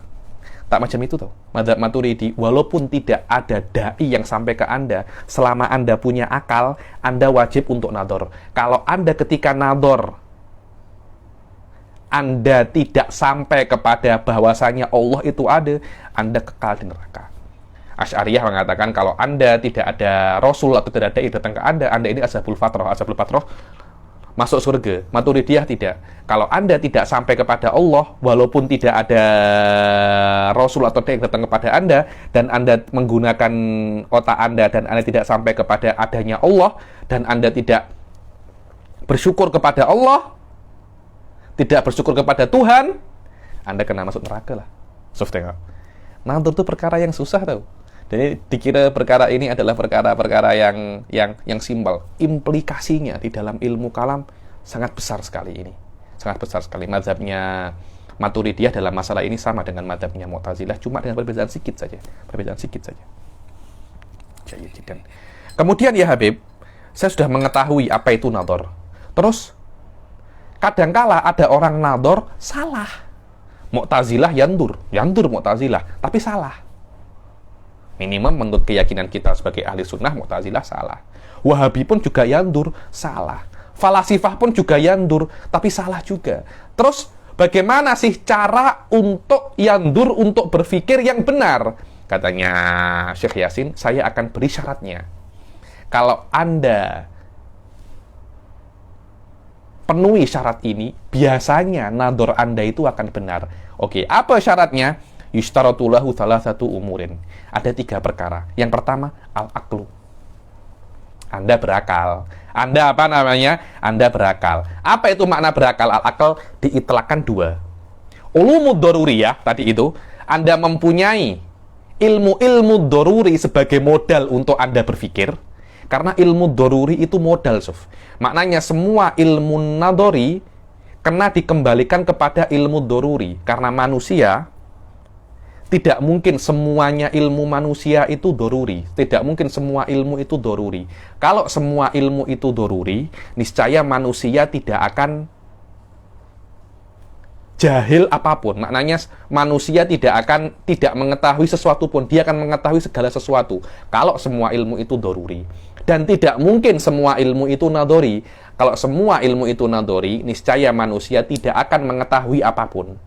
macam itu tuh. Mazhab Maturidi, walaupun tidak ada dai yang sampai ke Anda, selama Anda punya akal, Anda wajib untuk nadhar. Kalau Anda ketika nadhar Anda tidak sampai kepada bahwasanya Allah itu ada, Anda kekal di neraka. Asy'ariyah mengatakan kalau Anda tidak ada Rasul atau tidak ada yang datang ke Anda ini ashabul fatrah. Ashabul fatrah masuk surga. Maturidiyah tidak. Kalau Anda tidak sampai kepada Allah, walaupun tidak ada Rasul atau yang datang kepada Anda, dan Anda menggunakan otak Anda, dan Anda tidak sampai kepada adanya Allah, dan Anda tidak bersyukur kepada Allah, tidak bersyukur kepada Tuhan, Anda kena masuk neraka lah. Sof, tengok. Nador itu perkara yang susah tau. Jadi dikira perkara ini adalah perkara-perkara yang simpel. Implikasinya di dalam ilmu kalam sangat besar sekali ini. Sangat besar sekali. Mazhabnya Maturidiyah dalam masalah ini sama dengan mazhabnya Mu'tazilah, cuma dengan perbedaan sedikit saja. Perbedaan sedikit saja. Kemudian ya Habib, saya sudah mengetahui apa itu nador. Terus, kadangkala ada orang nador salah. Mu'tazilah yandur Mu'tazilah, tapi salah. Minimal menurut keyakinan kita sebagai ahli sunnah, Mu'tazilah salah. Wahabi pun juga yandur, salah. Falasifah pun juga yandur, tapi salah juga. Terus, bagaimana sih cara untuk yandur, untuk berpikir yang benar? Katanya Syekh Yasin, saya akan beri syaratnya. Kalau Anda penuhi syarat ini, biasanya nador Anda itu akan benar. Oke, apa syaratnya? Yushtaratulahu salasatu umurin. Ada 3 perkara. Yang pertama, al-aqlu. Anda berakal. Anda apa namanya? Anda berakal. Apa itu makna berakal? Al-aql diitlaqkan 2. Ulumud daruriyah tadi itu, Anda mempunyai ilmu-ilmu daruri sebagai modal untuk Anda berpikir. Karena ilmu daruri itu modal, Sof. Maknanya semua ilmu nadori kena dikembalikan kepada ilmu daruri. Karena manusia, tidak mungkin semuanya ilmu manusia itu daruri. Tidak mungkin semua ilmu itu daruri. Kalau semua ilmu itu daruri, niscaya manusia tidak akan jahil apapun. Maknanya manusia tidak mengetahui sesuatu pun. Dia akan mengetahui segala sesuatu. Kalau semua ilmu itu daruri. Dan tidak mungkin semua ilmu itu nadori. Kalau semua ilmu itu nadori, niscaya manusia tidak akan mengetahui apapun.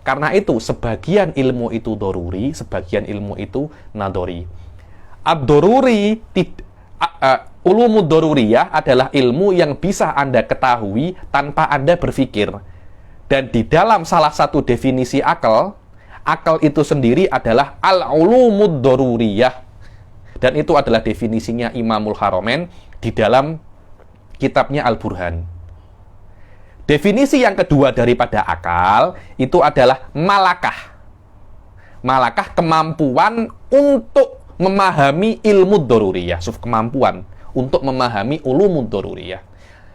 Karena itu, sebagian ilmu itu doruri, sebagian ilmu itu nadori. Ad-doruri, ulumud doruriyah adalah ilmu yang bisa Anda ketahui tanpa Anda berpikir. Dan di dalam salah satu definisi akal itu sendiri adalah al-ulumud doruriyah. Dan itu adalah definisinya Imamul Haramain di dalam kitabnya Al-Burhan. Definisi yang kedua daripada akal itu adalah malakah. Malakah kemampuan untuk memahami ilmu daruriyah. Kemampuan untuk memahami ulumud daruriyah.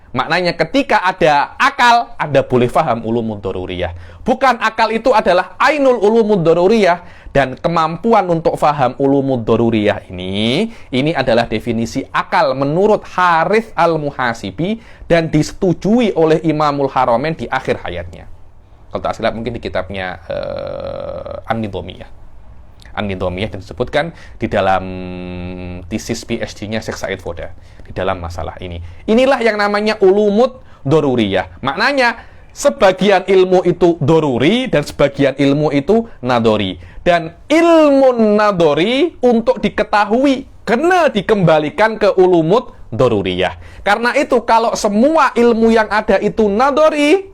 Maknanya ketika ada akal, Anda boleh paham ulumud daruriyah. Bukan akal itu adalah ainul ulumud daruriyah. Dan kemampuan untuk paham ulumud daruriyah ini adalah definisi akal menurut Harith al-Muhasibi dan disetujui oleh Imamul Haramain di akhir hayatnya. Kalau tak silap mungkin di kitabnya An-Nidhamiyah. An-Nidhamiyah dan disebutkan di dalam tesis PhD-nya Syekh Said Foda di dalam masalah ini. Inilah yang namanya ulumud daruriyah. Maknanya sebagian ilmu itu doruri dan sebagian ilmu itu nadori. Dan ilmu nadori untuk diketahui kena dikembalikan ke ulumud doruriyah. Karena itu kalau semua ilmu yang ada itu nadori,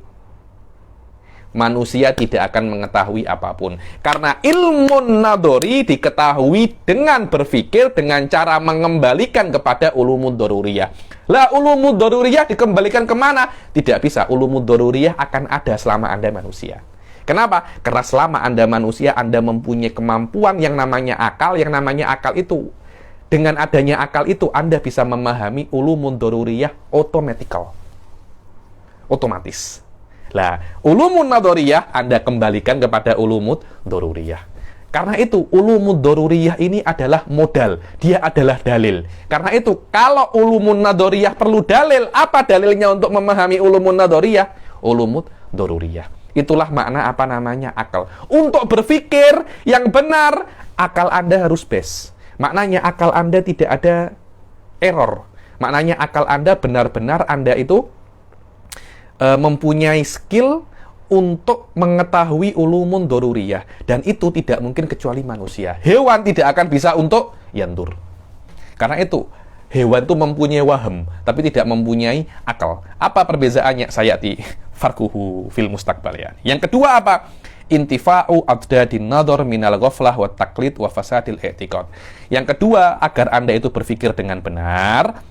manusia tidak akan mengetahui apapun. Karena ilmu nadori diketahui dengan berpikir, dengan cara mengembalikan kepada ulumud daruriyah. Lah, ulumud daruriyah dikembalikan kemana? Tidak bisa. Ulumud daruriyah akan ada selama Anda manusia. Kenapa? Karena selama Anda manusia, Anda mempunyai kemampuan yang namanya akal. Yang namanya akal itu, dengan adanya akal itu, Anda bisa memahami ulumud daruriyah otomatis. Lah, ulumud nadoriyah Anda kembalikan kepada ulumud daruriyah. Karena itu, ulumud daruriyah ini adalah modal. Dia adalah dalil. Karena itu, kalau ulumud nadoriyah perlu dalil, apa dalilnya untuk memahami ulumud nadoriyah? Ulumud daruriyah. Itulah makna apa namanya akal. Untuk berpikir yang benar, akal Anda harus best. Maknanya akal Anda tidak ada error. Maknanya akal Anda benar-benar Anda itu mempunyai skill untuk mengetahui ulumun daruriyah. Dan itu tidak mungkin kecuali manusia. Hewan tidak akan bisa untuk yandur. Karena itu, hewan itu mempunyai waham, tapi tidak mempunyai akal. Apa perbezaannya? Sayati farquhu fil mustaqbal ya. Yang kedua apa? Intifa'u adadin nadhar minal ghaflah wa taqlid wa fasadil i'tiqad. Yang kedua, agar Anda itu berpikir dengan benar,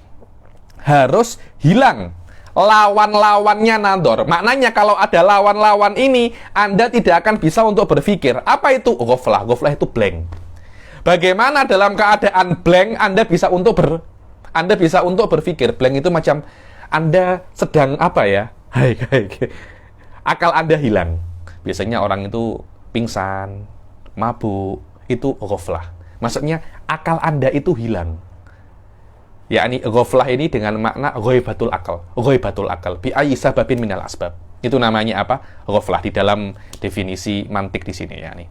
harus hilang lawan-lawannya nador. Maknanya kalau ada lawan-lawan ini, Anda tidak akan bisa untuk berpikir. Apa itu ghaflah? Ghaflah itu blank. Bagaimana dalam keadaan blank Anda bisa untuk berpikir? Blank itu macam Anda sedang apa ya? Hai. Akal Anda hilang. Biasanya orang itu pingsan, mabuk, itu ghaflah. Maksudnya akal Anda itu hilang. Yakni ghaflah ini dengan makna ghaibatul akal bi ayyi sababin minal asbab. Itu namanya apa? Ghaflah di dalam definisi mantik di sini yakni.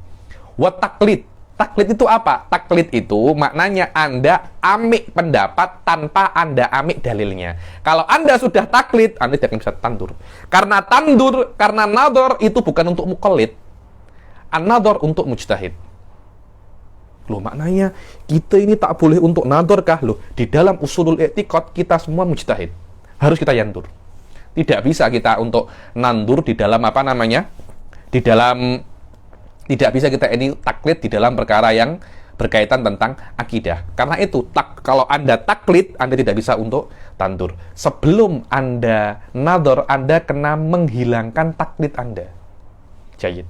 Wa taklid. Taklid itu apa? Taklid itu maknanya Anda amik pendapat tanpa Anda amik dalilnya. Kalau Anda sudah taklid, Anda tidak akan bisa tandur. Karena nador itu bukan untuk muqallid. An-nador untuk mujtahid. Loh, maknanya kita ini tak boleh untuk nador kah? Loh, di dalam usulul i'tiqad kita semua mujtahid. Harus kita yandur. Tidak bisa kita untuk nandur di dalam tidak bisa kita ini taklid di dalam perkara yang berkaitan tentang akidah. Karena itu, kalau Anda taklid, Anda tidak bisa untuk tandur. Sebelum Anda nador, Anda kena menghilangkan taklid Anda. Jayid.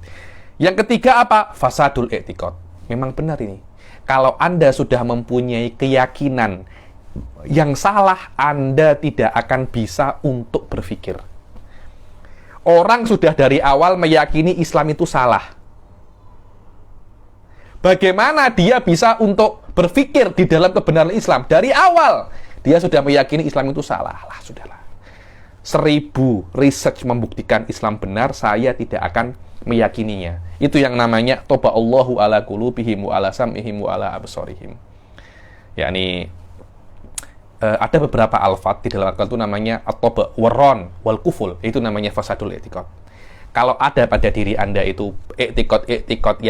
Yang ketiga apa? Fasadul i'tiqad. Memang benar ini. Kalau Anda sudah mempunyai keyakinan yang salah, Anda tidak akan bisa untuk berpikir. Orang sudah dari awal meyakini Islam itu salah. Bagaimana dia bisa untuk berpikir di dalam kebenaran Islam? Dari awal, dia sudah meyakini Islam itu salah. Lah, sudahlah. 1000 research membuktikan Islam benar, saya tidak akan meyakininya. Itu yang namanya toba Allahu ala qulubihim wa ala sam'ihim wa ala absarihim. Yakni ada beberapa alfat di dalam Al-Quran itu namanya at-toba waron wal kuful. Itu namanya fasadul i'tiqad. Kalau ada pada diri Anda itu i'tiqad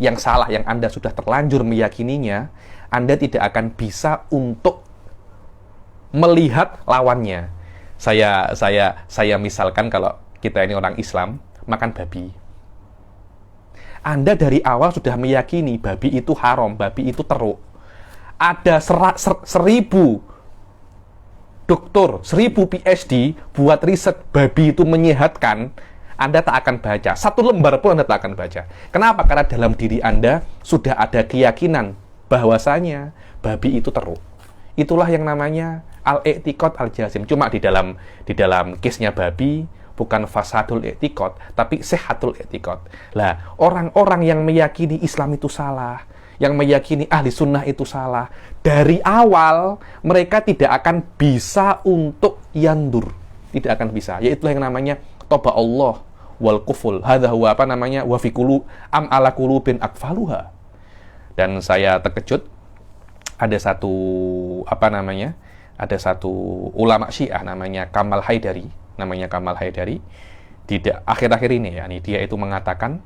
yang salah, yang Anda sudah terlanjur meyakininya, Anda tidak akan bisa untuk melihat lawannya. Saya misalkan kalau kita ini orang Islam, makan babi. Anda dari awal sudah meyakini babi itu haram, babi itu teruk. Ada 1000 doktor, 1000 PhD buat riset babi itu menyehatkan, Anda tak akan baca. 1 lembar pun Anda tak akan baca. Kenapa? Karena dalam diri Anda sudah ada keyakinan bahwasanya babi itu teruk. Itulah yang namanya al-i'tiqad al-jazim. Cuma di dalam case-nya babi bukan fasadul i'tiqad, tapi sehatul i'tiqad. Lah, orang-orang yang meyakini Islam itu salah, yang meyakini ahli sunnah itu salah, dari awal mereka tidak akan bisa untuk yandur. Tidak akan bisa. Yaitu yang namanya toba Allah wal kuful. Hadza huwa wa fi am ala qulubin akfaluha. Dan saya terkejut ada satu ulama Syiah namanya Kamal Haidari, di akhir-akhir ini dia itu mengatakan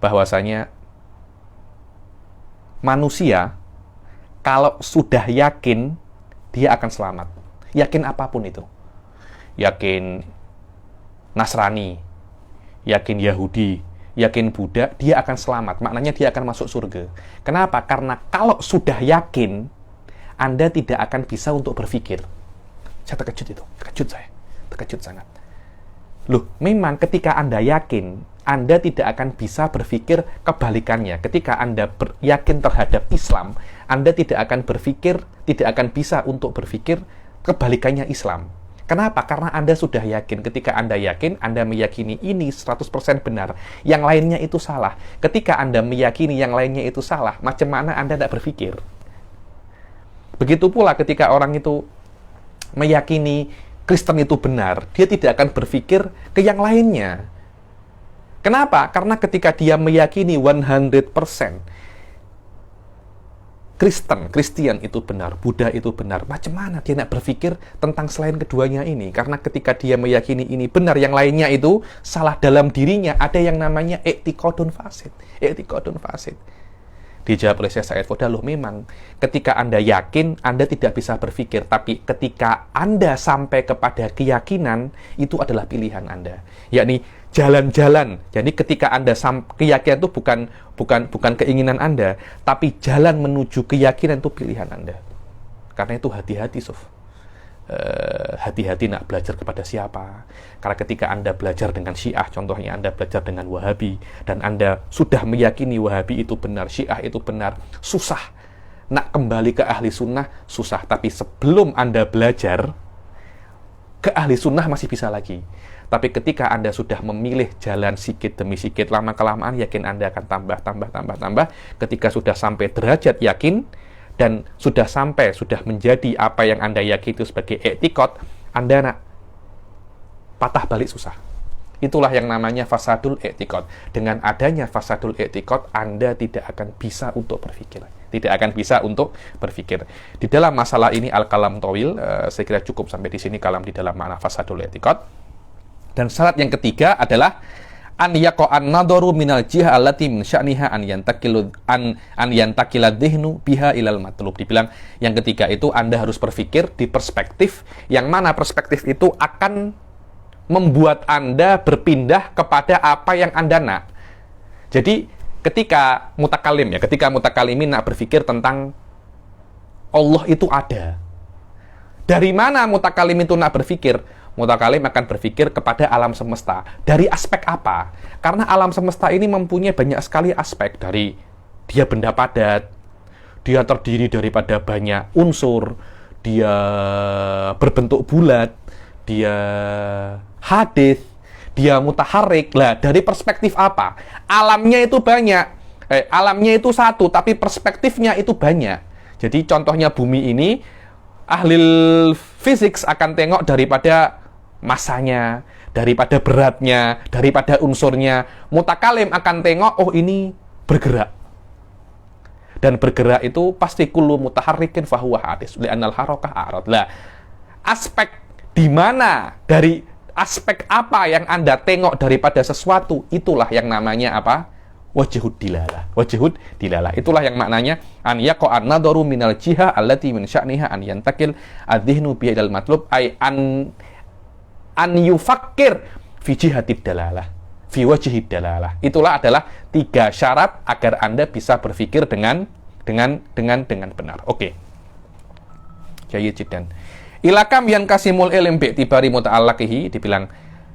bahwasanya manusia kalau sudah yakin dia akan selamat. Yakin apapun itu. Yakin Nasrani, yakin Yahudi, yakin Buddha, dia akan selamat. Maknanya dia akan masuk surga. Kenapa? Karena kalau sudah yakin, Anda tidak akan bisa untuk berpikir. Saya terkejut itu. Terkejut sangat. Loh, memang ketika Anda yakin, Anda tidak akan bisa berpikir kebalikannya. Ketika Anda yakin terhadap Islam, Anda tidak akan bisa untuk berpikir kebalikannya Islam. Kenapa? Karena Anda sudah yakin. Ketika Anda yakin, Anda meyakini ini 100% benar. Yang lainnya itu salah. Ketika Anda meyakini yang lainnya itu salah, macam mana Anda tidak berpikir? Begitu pula ketika orang itu meyakini Kristen itu benar, dia tidak akan berpikir ke yang lainnya. Kenapa? Karena ketika dia meyakini 100% Kristian itu benar, Buddha itu benar, macam mana dia nak berpikir tentang selain keduanya ini? Karena ketika dia meyakini ini benar, yang lainnya itu salah dalam dirinya, ada yang namanya i'tiqadun fasid. Dijawab oleh Syekh Said Fodal, loh memang ketika Anda yakin, Anda tidak bisa berpikir, tapi ketika Anda sampai kepada keyakinan, itu adalah pilihan Anda. Yakni jalan-jalan. Jadi ketika Anda keyakinan itu bukan keinginan Anda, tapi jalan menuju keyakinan itu pilihan Anda. Karena itu hati-hati, Sof. hati-hati nak belajar kepada siapa. Karena ketika Anda belajar dengan Syiah, contohnya Anda belajar dengan Wahabi, dan Anda sudah meyakini Wahabi itu benar, Syiah itu benar, susah. Nak kembali ke ahli sunnah, susah. Tapi sebelum Anda belajar ke ahli sunnah masih bisa lagi. Tapi ketika Anda sudah memilih jalan sikit demi sikit, lama-kelamaan yakin Anda akan tambah. Ketika sudah sampai derajat yakin, dan sudah menjadi apa yang Anda yakini itu sebagai i'tiqad, Anda nak patah balik susah. Itulah yang namanya fasadul i'tiqad. Dengan adanya fasadul i'tiqad, Anda tidak akan bisa untuk berpikir. Di dalam masalah ini al-kalam tawil, saya kira cukup sampai di sini kalam di dalam makna fasadul i'tiqad. Dan syarat yang ketiga adalah an yaqa'an nadaru minal jihah allati min sya'niha an yantakila dhihnu biha ilal matlub. Dibilang yang ketiga itu Anda harus berpikir di perspektif yang mana perspektif itu akan membuat Anda berpindah kepada apa yang Anda nak. Jadi ketika mutakalimin nak berpikir tentang Allah itu ada. Dari mana mutakalim itu nak berpikir? Mutakalim akan berpikir kepada alam semesta. Dari aspek apa? Karena alam semesta ini mempunyai banyak sekali aspek. Dari dia benda padat, dia terdiri daripada banyak unsur, dia berbentuk bulat, dia hadis, dia mutaharik. Lah, dari perspektif apa? Alamnya itu banyak. Alamnya itu satu, tapi perspektifnya itu banyak. Jadi contohnya bumi ini, ahli fisik akan tengok daripada masanya, daripada beratnya, daripada unsurnya. Mutakalim akan tengok, oh ini bergerak. Dan bergerak itu pasti kullu mutaharrikin fahuwa hadis. Li'annal harakah a'rad. Lah, aspek di mana, dari aspek apa yang Anda tengok daripada sesuatu, itulah yang namanya apa? Wajhud dilalah. Itulah yang maknanya an yaqa'an nadaru minal jihah allati min sya'niha an yantakil adh-dhihnu bi ilal matlub ay an yufakkir fi jihadid dalalah, fi wajhid dalalah. Itulah adalah 3 syarat agar Anda bisa berpikir dengan benar. Oke. Jayyid jiddan. Ilakam yang kasimul ilm bi tibari muta'allaqihi, dibilang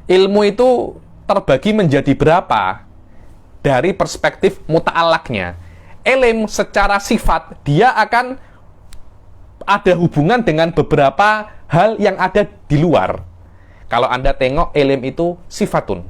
ilmu itu terbagi menjadi berapa dari perspektif muta'allaqnya. Ilm secara sifat dia akan ada hubungan dengan beberapa hal yang ada di luar. Kalau Anda tengok ilm itu sifatun.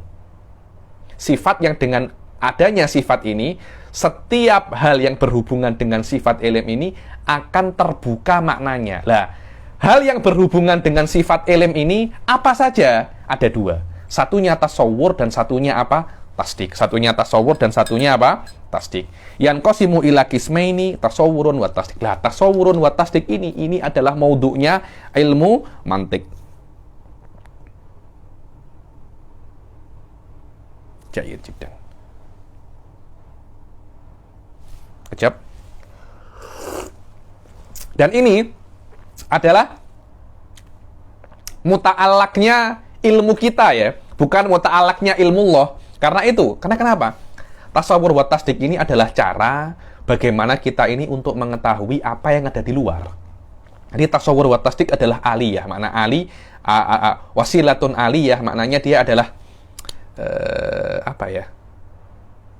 Sifat yang dengan adanya sifat ini, setiap hal yang berhubungan dengan sifat ilm ini akan terbuka maknanya. Lah, hal yang berhubungan dengan sifat ilm ini apa saja? Ada 2. Satunya tasawwur dan satunya apa? Tasdik. Satunya tasawwur dan satunya apa? Tasdik. Yang qasimu ila qismaini tasawwurun wa tasdik. Lah, tasawwurun wa tasdik ini adalah maudhu'nya ilmu mantik. Jayyid jiddan. Kejap. Dan ini adalah muta'allaqnya ilmu kita ya, bukan muta'allaqnya ilmu Allah. Karena kenapa? Tasawwur wa tasdik ini adalah cara bagaimana kita ini untuk mengetahui apa yang ada di luar. Jadi tasawwur wa tasdik adalah aliyah, makna ali wasilatun aliyah, maknanya dia adalah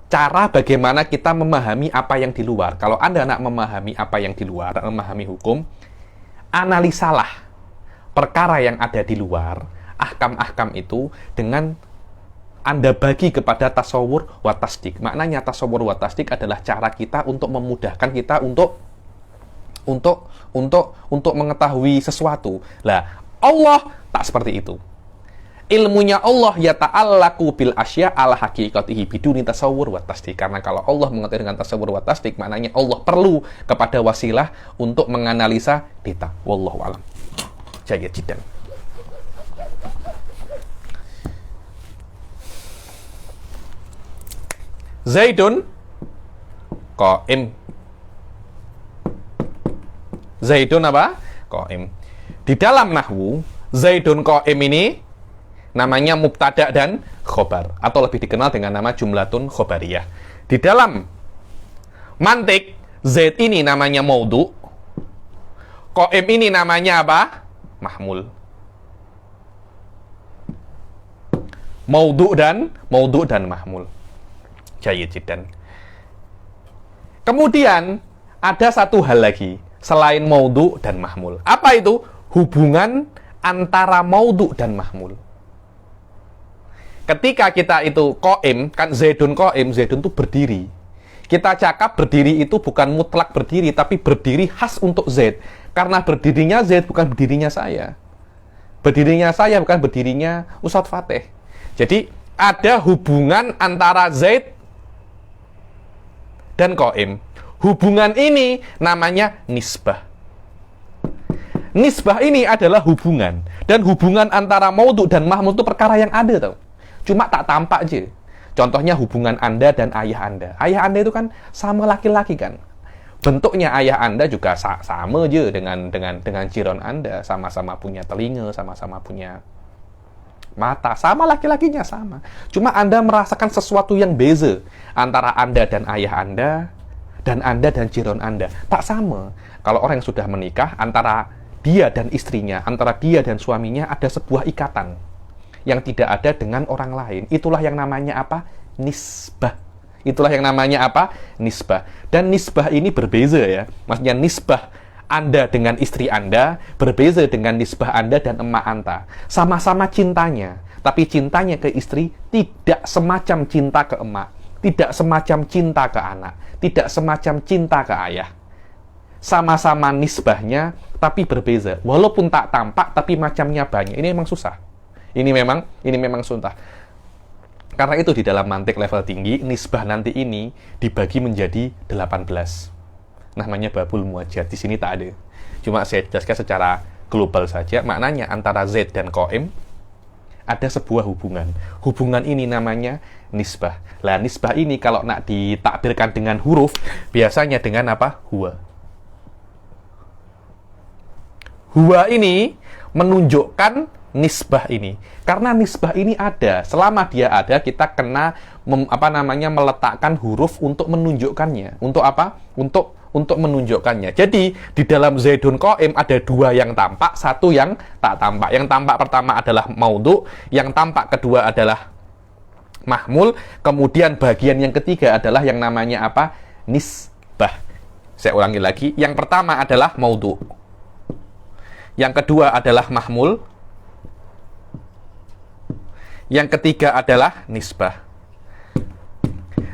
cara bagaimana kita memahami apa yang di luar. Kalau Anda nak memahami apa yang di luar, memahami hukum, analisalah perkara yang ada di luar, ahkam-ahkam itu dengan Anda bagi kepada tasawwur wa tasdik. Maknanya tasawwur wa tasdik adalah cara kita untuk memudahkan kita untuk mengetahui sesuatu. Lah, Allah tak seperti itu. Ilmunya Allah ya ta'allaqu bil asya ala haqiqatihi biduni tasawwur wa tasdik. Karena kalau Allah mengerti dengan tasawwur wa tasdik, maknanya Allah perlu kepada wasilah untuk menganalisa data. Wallahu a'lam. Jayyid jiddan. Zaidun qa'im. Zaidun apa? Qa'im. Di dalam nahwu, Zaidun qa'im ini namanya mubtada dan khobar, atau lebih dikenal dengan nama jumlatun khobariyah. Di dalam mantik, Zaid ini namanya maudhu, Qa'im ini namanya apa? mahmul. Maudhu dan mahmul. Jayyid jiddan. Kemudian ada satu hal lagi selain maudhu dan mahmul. Apa itu? Hubungan antara maudhu dan mahmul. Ketika kita itu qaim, kan Zaidun qaim, Zaidun itu berdiri. Kita cakap berdiri itu bukan mutlak berdiri, tapi berdiri khas untuk Zaid. Karena berdirinya Zaid bukan berdirinya saya. Berdirinya saya bukan berdirinya Ustadz Fatih. Jadi ada hubungan antara Zaid dan qaim. Hubungan ini namanya nisbah. Nisbah ini adalah hubungan. Dan hubungan antara maudhu dan mahmul itu perkara yang ada tau. Cuma tak tampak aja. Contohnya hubungan Anda dan ayah Anda. Ayah Anda itu kan sama laki-laki kan. Bentuknya ayah Anda juga sama aja dengan jiron Anda. Sama-sama punya telinga, sama-sama punya mata. Sama laki-lakinya sama. Cuma Anda merasakan sesuatu yang beza antara Anda dan ayah Anda dan Anda dan jiron Anda. Tak sama. Kalau orang yang sudah menikah, antara dia dan istrinya, antara dia dan suaminya ada sebuah ikatan yang tidak ada dengan orang lain. Itulah yang namanya apa? Nisbah. Itulah yang namanya apa? Nisbah. Dan nisbah ini berbeza ya. Maksudnya nisbah Anda dengan istri Anda berbeza dengan nisbah Anda dan emak Anda. Sama-sama cintanya, tapi cintanya ke istri tidak semacam cinta ke emak, tidak semacam cinta ke anak, tidak semacam cinta ke ayah. Sama-sama nisbahnya, tapi berbeza. Walaupun tak tampak, tapi macamnya banyak. Ini memang susah. Ini memang sunnah. Karena itu di dalam mantik level tinggi, nisbah nanti ini dibagi menjadi 18. Namanya babul muwajjad. Di sini tak ada. Cuma saya jelaskan secara global saja. Maknanya antara Zaid dan qaim ada sebuah hubungan. Hubungan ini namanya nisbah. Lah nisbah ini kalau nak ditakbirkan dengan huruf, biasanya dengan apa? Huwa. Huwa ini menunjukkan nisbah ini. Karena nisbah ini ada. Selama dia ada, kita kena meletakkan huruf untuk menunjukkannya. Untuk apa? Untuk menunjukkannya. Jadi, di dalam Zaidun qaim ada dua yang tampak, satu yang tak tampak. Yang tampak pertama adalah maudhu, yang tampak kedua adalah mahmul, kemudian bagian yang ketiga adalah yang namanya apa? Nisbah. Saya ulangi lagi, yang pertama adalah maudhu. Yang kedua adalah mahmul. Yang ketiga adalah nisbah.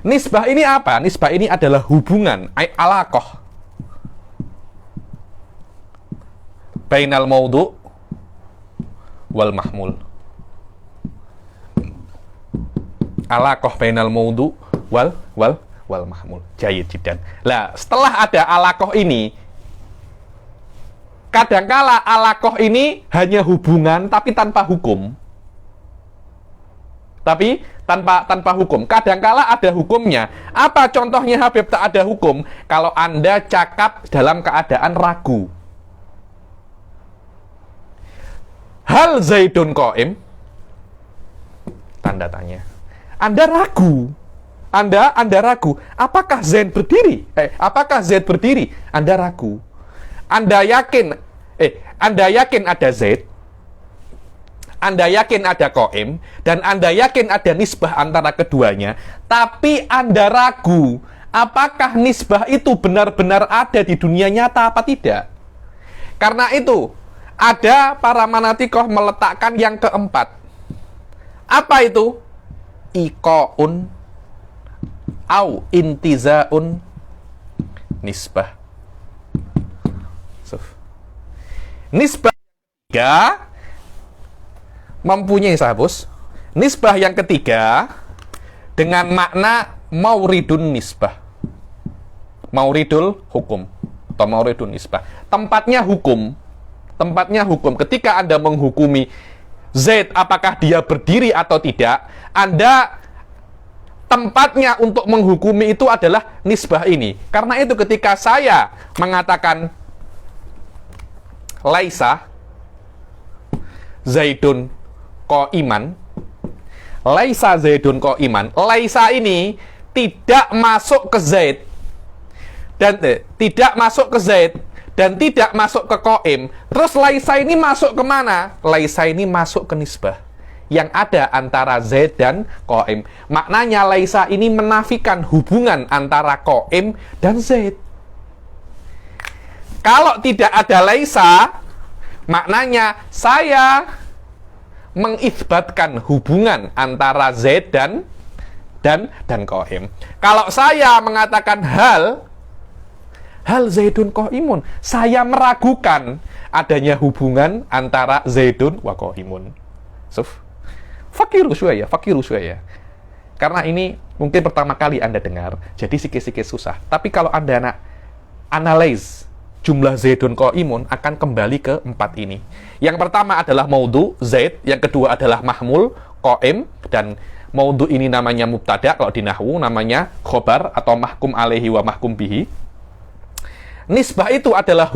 Nisbah ini apa? Nisbah ini adalah hubungan, alaqah bainal maudhu wal mahmul. Alaqah bainal maudhu wal mahmul. Jayyid jiddan. Lah, setelah ada alaqah ini, kadangkala alaqah ini hanya hubungan tapi tanpa hukum. Tapi tanpa hukum. Kadangkala ada hukumnya. Apa contohnya Habib tak ada hukum? Kalau Anda cakap dalam keadaan ragu. Hal Zaidun qaim? Tanda tanya. Anda ragu. Anda ragu. Apakah Zaid berdiri? Apakah Zaid berdiri? Anda ragu. Anda yakin ada Zaid? Anda yakin ada qaim, dan Anda yakin ada nisbah antara keduanya, tapi Anda ragu, apakah nisbah itu benar-benar ada di dunia nyata apa tidak? Karena itu, ada para manatikoh meletakkan yang keempat. Apa itu? Iqa'un au intizaun nisbah. Nisbah ketiga mempunyai sahabus. Nisbah yang ketiga dengan makna mauridun nisbah. Mauridul hukum atau mauridun nisbah. Tempatnya hukum. Tempatnya hukum. Ketika Anda menghukumi Zaid apakah dia berdiri atau tidak, Anda tempatnya untuk menghukumi itu adalah nisbah ini. Karena itu ketika saya mengatakan laisa Zaidun qa'iman, laisa Zaidun qa'iman, laisa ini tidak masuk ke Zaid dan tidak masuk ke Zaid dan tidak masuk ke qaim, terus laisa ini masuk kemana? Laisa ini masuk ke nisbah yang ada antara Zaid dan qaim. Maknanya laisa ini menafikan hubungan antara qaim dan Zaid. Kalau tidak ada laisa, maknanya saya mengisbatkan hubungan antara Zaid dan qaim. Kalau saya mengatakan hal Zaidun qaimun, saya meragukan adanya hubungan antara Zaidun wa qaimun. Fakiru syuaya. Karena ini mungkin pertama kali Anda dengar, jadi sikit-sikit susah. Tapi kalau Anda nak analyze jumlah Zaidun qaimun, akan kembali ke 4 ini. Yang pertama adalah maudhu Zaid, yang kedua adalah mahmul qaim, dan maudhu ini namanya mubtada, kalau di nahwu namanya khobar atau mahkum alaihi wa mahkum bihi. Nisbah itu adalah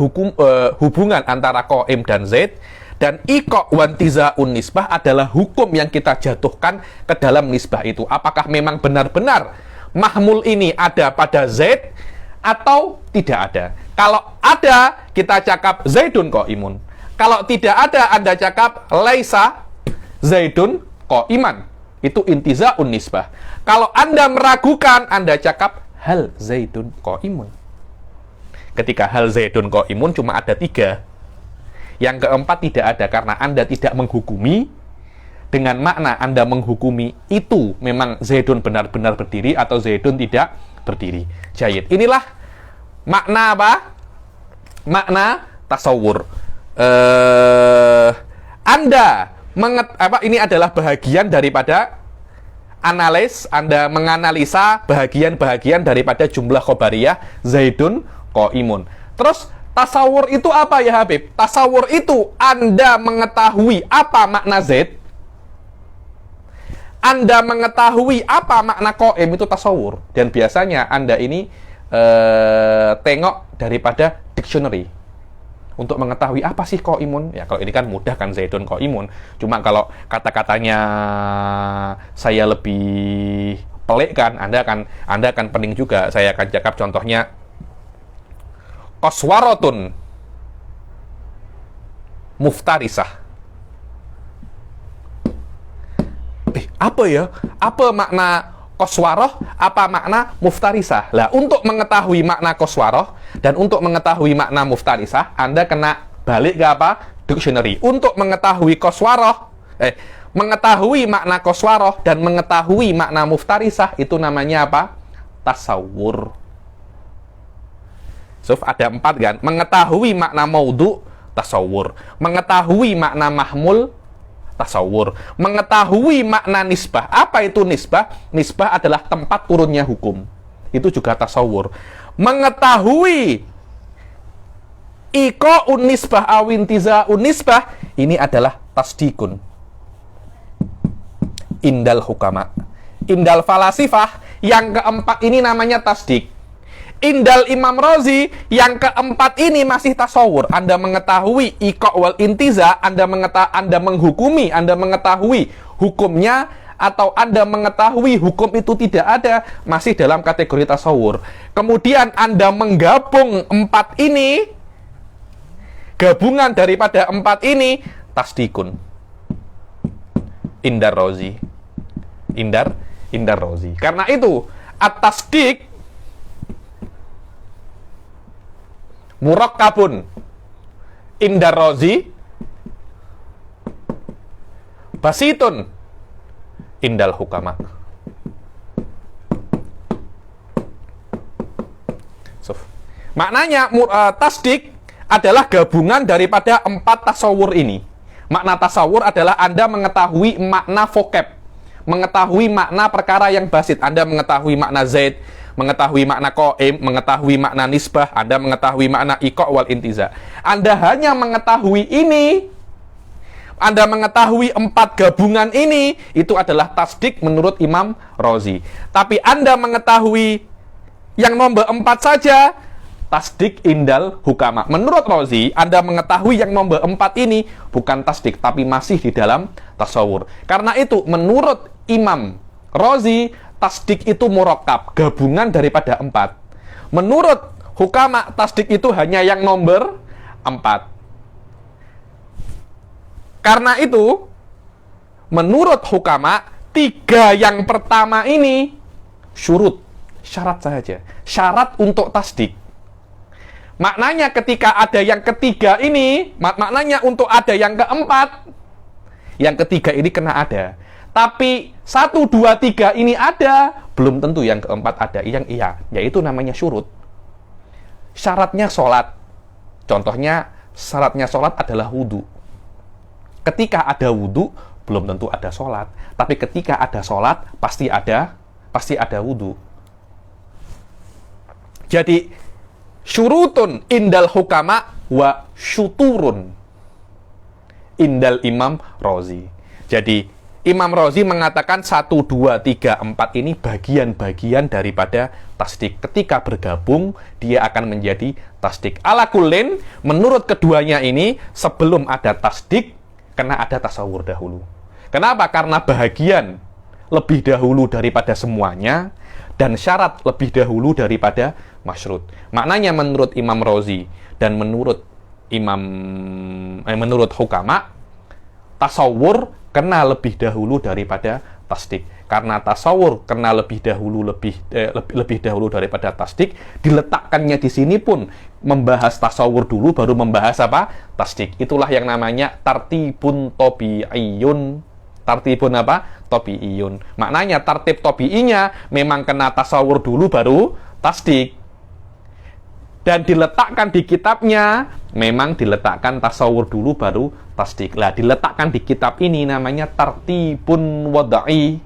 hubungan antara qaim dan Zaid, dan iqa wantizaun nisbah adalah hukum yang kita jatuhkan ke dalam nisbah itu. Apakah memang benar-benar mahmul ini ada pada Zaid atau tidak ada? Kalau ada, kita cakap Zaidun qaimun. Kalau tidak ada, Anda cakap laisa Zaidun qaiman. Itu intizaun nisbah. Kalau Anda meragukan, Anda cakap hal Zaidun qaimun. Ketika hal Zaidun qaimun cuma ada 3. Yang keempat tidak ada, karena Anda tidak menghukumi dengan makna Anda menghukumi itu memang Zaidun benar-benar berdiri atau Zaidun tidak berdiri. Jayid. Inilah makna apa? Makna tasawur. Ini adalah bahagian daripada analis. Anda menganalisa bahagian-bahagian daripada jumlah khobariyah Zaidun qaimun. Terus tasawur itu apa ya Habib? Tasawur itu Anda mengetahui apa makna Zaid, Anda mengetahui apa makna qaim, itu tasawur. Dan biasanya Anda ini tengok daripada dictionary untuk mengetahui apa sih qaimun. Ya kalau ini kan mudah kan, Zaidun qaimun. Cuma kalau kata-katanya saya lebih pelik kan, Anda akan pening juga. Saya akan cakap contohnya qaswaratun muftarisah. Apa ya? Apa makna qaswarah? Apa makna muftarisah? Lah, untuk mengetahui makna qaswarah dan untuk mengetahui makna muftarisah, Anda kena balik ke apa? Dictionary. Untuk mengetahui qaswarah, mengetahui makna qaswarah dan mengetahui makna muftarisah, itu namanya apa? Tasawur. Ada 4 kan? Mengetahui makna maudhu, tasawur. Mengetahui makna mahmul, tasawur. Mengetahui makna nisbah. Apa itu nisbah? Nisbah adalah tempat turunnya hukum. Itu juga tasawur. Mengetahui iqa'un nisbah awintiza'un nisbah, ini adalah tasdikun. Indal hukama. Indal falasifah, yang keempat ini namanya tasdik. Indal Imam Razi, yang keempat ini masih tasawur. Anda mengetahui iqa' wal intiza, Anda menghukumi, Anda mengetahui hukumnya, atau Anda mengetahui hukum itu tidak ada, masih dalam kategori tasawur. Kemudian Anda menggabung 4 ini, gabungan daripada 4 ini, tasdikun. Indar Razi. Indar Razi. Karena itu, at-tasdik murakkabun indar Razi, basitun indal hukama. Maknanya tasdik adalah gabungan daripada 4 tasawur ini. Makna tasawur adalah Anda mengetahui makna vocab, mengetahui makna perkara yang basit. Anda mengetahui makna Zaid, mengetahui makna qaim, mengetahui makna nisbah, Anda mengetahui makna iqa' wal intiza. Anda hanya mengetahui ini, Anda mengetahui 4 gabungan ini, itu adalah tasdik menurut Imam Razi. Tapi Anda mengetahui yang nomor 4 saja, tasdik indal hukama. Menurut Razi, Anda mengetahui yang nomor 4 ini bukan tasdik, tapi masih di dalam tasawur. Karena itu, menurut Imam Razi, tasdik itu murakkab, gabungan daripada 4. Menurut Hukama tasdik itu hanya yang nomor 4. Karena itu, menurut hukama, 3 yang pertama ini syurut, syarat saja. Syarat untuk tasdik. Maknanya ketika ada yang ketiga ini, maknanya untuk ada yang keempat, yang ketiga ini kena ada. Tapi 1, 2, 3 ini ada, belum tentu yang keempat ada. Yang iya, yaitu namanya syurut. Syaratnya sholat. Contohnya, syaratnya sholat adalah wudhu. Ketika ada wudhu, belum tentu ada sholat. Tapi ketika ada sholat, pasti ada wudhu. Jadi, syurutun indal hukama wa syuturun indal Imam Razi. Jadi, Imam Razi mengatakan 1, 2, 3, 4 ini bagian-bagian daripada tasdik. Ketika bergabung, dia akan menjadi tasdik. Ala kullin, menurut keduanya ini, sebelum ada tasdik, kena ada tasawur dahulu. Kenapa? Karena bahagian lebih dahulu daripada semuanya, dan syarat lebih dahulu daripada masyrut. Maknanya menurut Imam Razi dan menurut menurut hukama, tasawur kena lebih dahulu daripada tasdik. Karena tasawur kena lebih dahulu daripada tasdik, diletakkannya di sini pun membahas tasawur dulu baru membahas apa? Tasdik. Itulah yang namanya tartibun tabi'iyun. Tartibun apa? Tabi'iyun. Maknanya tartib tabi'inya memang kena tasawur dulu baru tasdik. Dan diletakkan di kitabnya, memang diletakkan tasawur dulu baru tasdik. Lah, diletakkan di kitab ini namanya tartibun wad'i.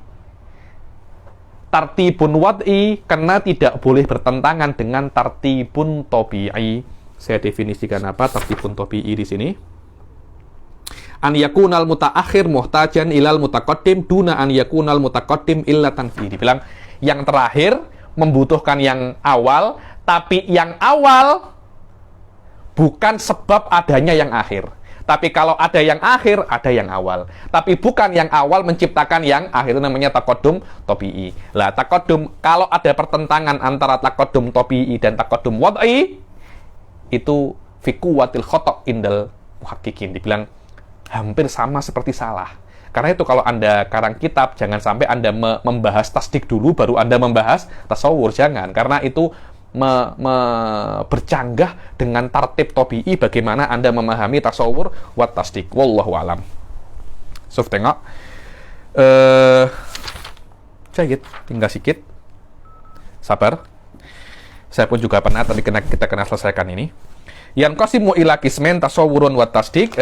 Tartibun wad'i karena tidak boleh bertentangan dengan tartibun tabi'i. Saya definisikan apa tartibun tabi'i di sini. An yakunal mutaakhir muhtajan ilal mutaqaddim duna an yakunal mutaqaddim illa tanfihi. Dibilang yang terakhir membutuhkan yang awal, tapi yang awal bukan sebab adanya yang akhir. Tapi kalau ada yang akhir, ada yang awal. Tapi bukan yang awal menciptakan yang akhir. Itu namanya taqaddum tabi'i. Lah, taqaddum, kalau ada pertentangan antara taqaddum tabi'i dan taqaddum wad'i, itu fi quwwatil khata' indal muhaqqiqin. Dibilang hampir sama seperti salah. Karena itu kalau Anda karang kitab, jangan sampai Anda membahas tasdik dulu, baru Anda membahas tasawur. Jangan. Karena itu bercanggah dengan tartib tabi'i bagaimana Anda memahami tasawur wa tasdik. Wallahu alam. Suf tengok. Tinggal sikit. Sabar. Saya pun juga pernah, tapi kita kena selesaikan ini. Yang qasimu ila qismen tasawurun wa tasdik.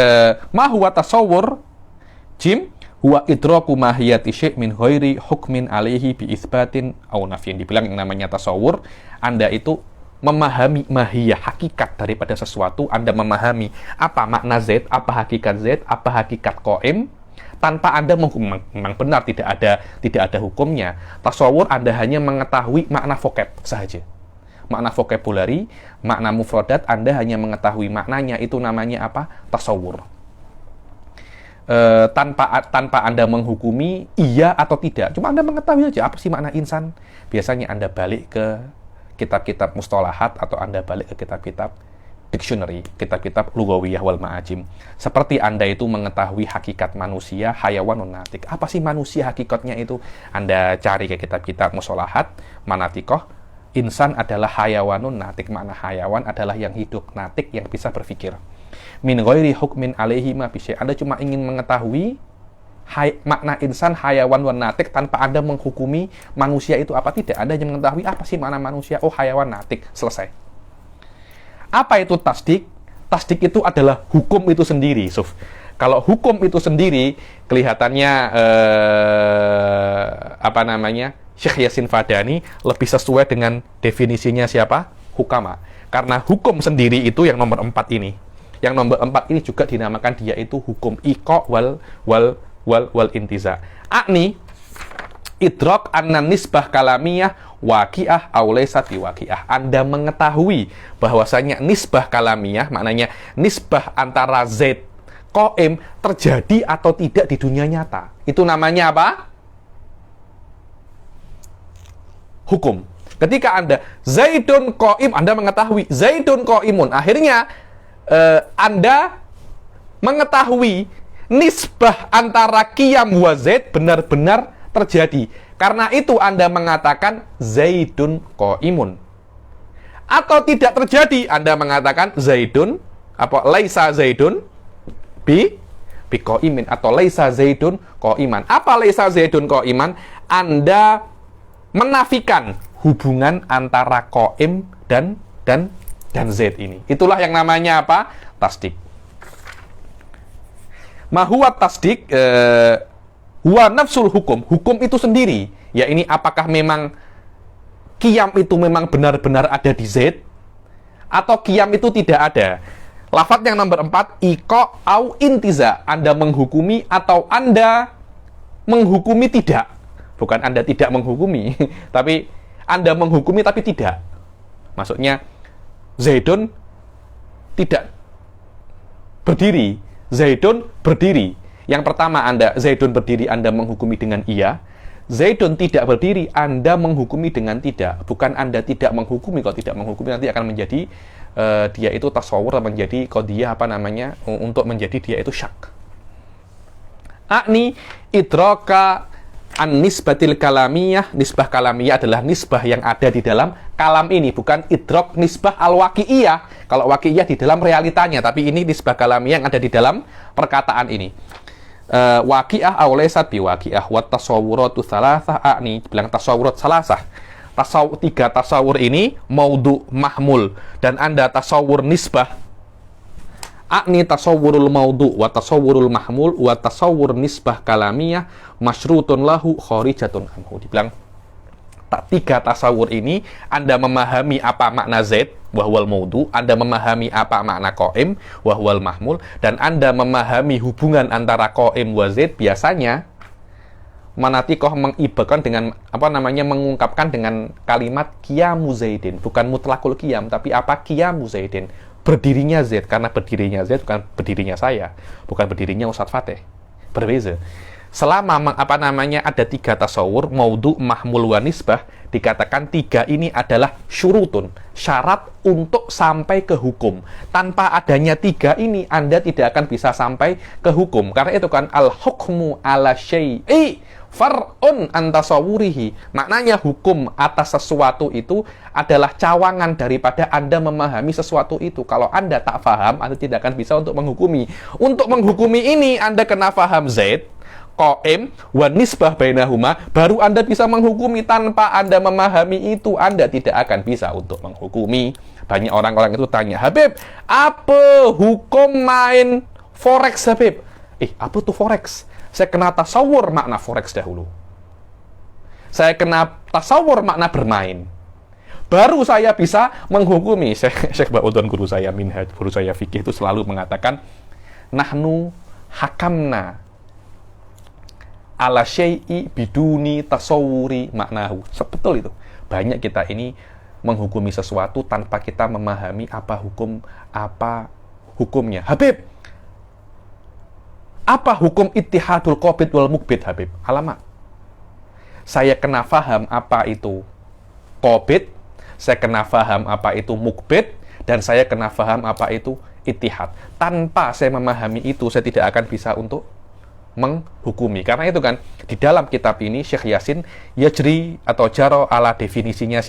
Ma huwa tasawur? Jim huwa idraku mahiyati syai' min ghairi hukmin alaihi bi itsbatin aw nafyin. Dibilang yang namanya tasawur, Anda itu memahami mahiyah, hakikat daripada sesuatu. Anda memahami apa makna Z, apa hakikat Z, apa hakikat qaim, tanpa Anda memang benar tidak ada hukumnya. Tasawur Anda hanya mengetahui makna vocab saja. Makna vocabulary, makna mufradat Anda hanya mengetahui maknanya, itu namanya apa? Tasawur. Tanpa Anda menghukumi iya atau tidak. Cuma Anda mengetahui aja apa sih makna insan. Biasanya Anda balik ke kitab-kitab mustalahat atau Anda balik ke kitab-kitab dictionary, kitab-kitab lughawiyah wal ma'ajim. Seperti Anda itu mengetahui hakikat manusia, hayawanun natik. Apa sih manusia hakikatnya itu? Anda cari ke kitab-kitab mustalahat, manatikoh. Insan adalah hayawanun natik. Makna hayawan adalah yang hidup, natik yang bisa berpikir. Min ghairi hukmin alaihi ma bisyai. Anda cuma ingin mengetahui makna insan, hayawan, wan natik tanpa Anda menghukumi manusia itu apa tidak. Anda hanya mengetahui apa sih makna manusia, oh hayawan, natik, selesai. Apa itu tasdik? Tasdik itu adalah hukum itu sendiri, Suf. Kalau hukum itu sendiri, kelihatannya Syekh Yasin Fadani lebih sesuai dengan definisinya siapa? Hukama. Karena hukum sendiri itu yang nomor 4 ini. Yang nomor 4 ini juga dinamakan dia itu hukum iqa wal intiza. Akni idrak anna nisbah kalamiyah waqi'ah aw laysat biwaqi'ah. Anda mengetahui bahwasanya nisbah kalamiyah, maknanya nisbah antara Z qaim terjadi atau tidak di dunia nyata. Itu namanya apa? Hukum. Ketika Anda Zaidun qaim, Anda mengetahui Zaidun qaimun. Akhirnya Anda mengetahui nisbah antara qiyam wa zaid benar-benar terjadi. Karena itu Anda mengatakan Zaidun qaimun. Atau tidak terjadi, Anda mengatakan Zaidun laisa Zaidun bi qaimin, atau laisa Zaidun qaiman. Apa laisa Zaidun qaiman? Anda menafikan hubungan antara qaim dan Zaid ini. Itulah yang namanya apa? Tasdik. Mahuwa tasdik huwa nafsul hukum. Hukum itu sendiri. Ya, ini apakah memang qiyam itu memang benar-benar ada di Zaid, atau qiyam itu tidak ada. Lafadz yang nomor 4, iqa au intiza. Anda menghukumi atau Anda menghukumi tidak. Bukan Anda tidak menghukumi, tapi Anda menghukumi tapi tidak. Maksudnya Zaidun tidak berdiri, Zaidun berdiri. Yang pertama, Zaidun berdiri, Anda menghukumi dengan iya. Zaidun tidak berdiri, Anda menghukumi dengan tidak. Bukan Anda tidak menghukumi. Kalau tidak menghukumi nanti akan menjadi dia itu tasawur, menjadi qadiyah untuk menjadi dia itu syak. Akni idraka an-nisbatil kalamiyah. Nisbah kalamiyah adalah nisbah yang ada di dalam kalam ini, bukan idrok nisbah al-waqi'iyah. Kalau waqi'iyah di dalam realitanya, tapi ini nisbah kalamiyah yang ada di dalam perkataan ini. Waqi'ah aw laysat bi waqi'ah wa tasawwuratu thalathah. Akni bilang tasawwurat salasah. Tiga tasawur ini maudhu mahmul, dan Anda tasawur nisbah. Akni tasawwurul maudhu wa tasawwurul mahmul wa tasawwur nisbah kalamiyah masyrutun lahu kharijatun anhu. Dibilang tiga tasawur ini, Anda memahami apa makna Zaid wahwal maudhu, Anda memahami apa makna qaim wahwal mahmul, dan Anda memahami hubungan antara qaim wa Zaid. Biasanya manatikoh mengibarkan dengan mengungkapkan dengan kalimat qiyamu Zaidin, bukan mutlakul qiyam, tapi qiyamu Zaidin, berdirinya Zaid. Karena berdirinya Zaid bukan berdirinya saya, bukan berdirinya Ustadz Fateh, berbeza. Selama ada tiga tasawur, maudhu, mahmul, wa nisbah, dikatakan tiga ini adalah syurutun, syarat untuk sampai ke hukum. Tanpa adanya tiga ini, Anda tidak akan bisa sampai ke hukum. Karena itu kan al-hukmu ala syai'i far'un an tasawwurihi. Maknanya hukum atas sesuatu itu adalah cawangan daripada Anda memahami sesuatu itu. Kalau Anda tak paham, Anda tidak akan bisa untuk menghukumi. Untuk menghukumi ini, Anda kena paham Zaid, qaim, wa nisbah bainahuma, baru Anda bisa menghukumi. Tanpa Anda memahami itu, Anda tidak akan bisa untuk menghukumi. Banyak orang-orang itu tanya, Habib, apa hukum main forex, Habib? Apa tuh forex? Saya kena tasawur makna forex dahulu. Saya kena tasawur makna bermain. Baru saya bisa menghukumi. Syekh Ba'udhan, guru saya Minhaj, guru saya fikih, itu selalu mengatakan, nahnu hakamna ala syai'i biduni tasawuri maknahu. Betul itu. Banyak kita ini menghukumi sesuatu tanpa kita memahami apa hukumnya. Habib, apa hukum ittihadul qabid wal mukbid, Habib? Alamak. Saya kena faham apa itu qabid, saya kena faham apa itu mukbid, dan saya kena faham apa itu ittihad. Tanpa saya memahami itu, saya tidak akan bisa untuk menghukumi. Karena itu kan di dalam kitab ini Syekh Yasin yajri atau jaro ala definisinya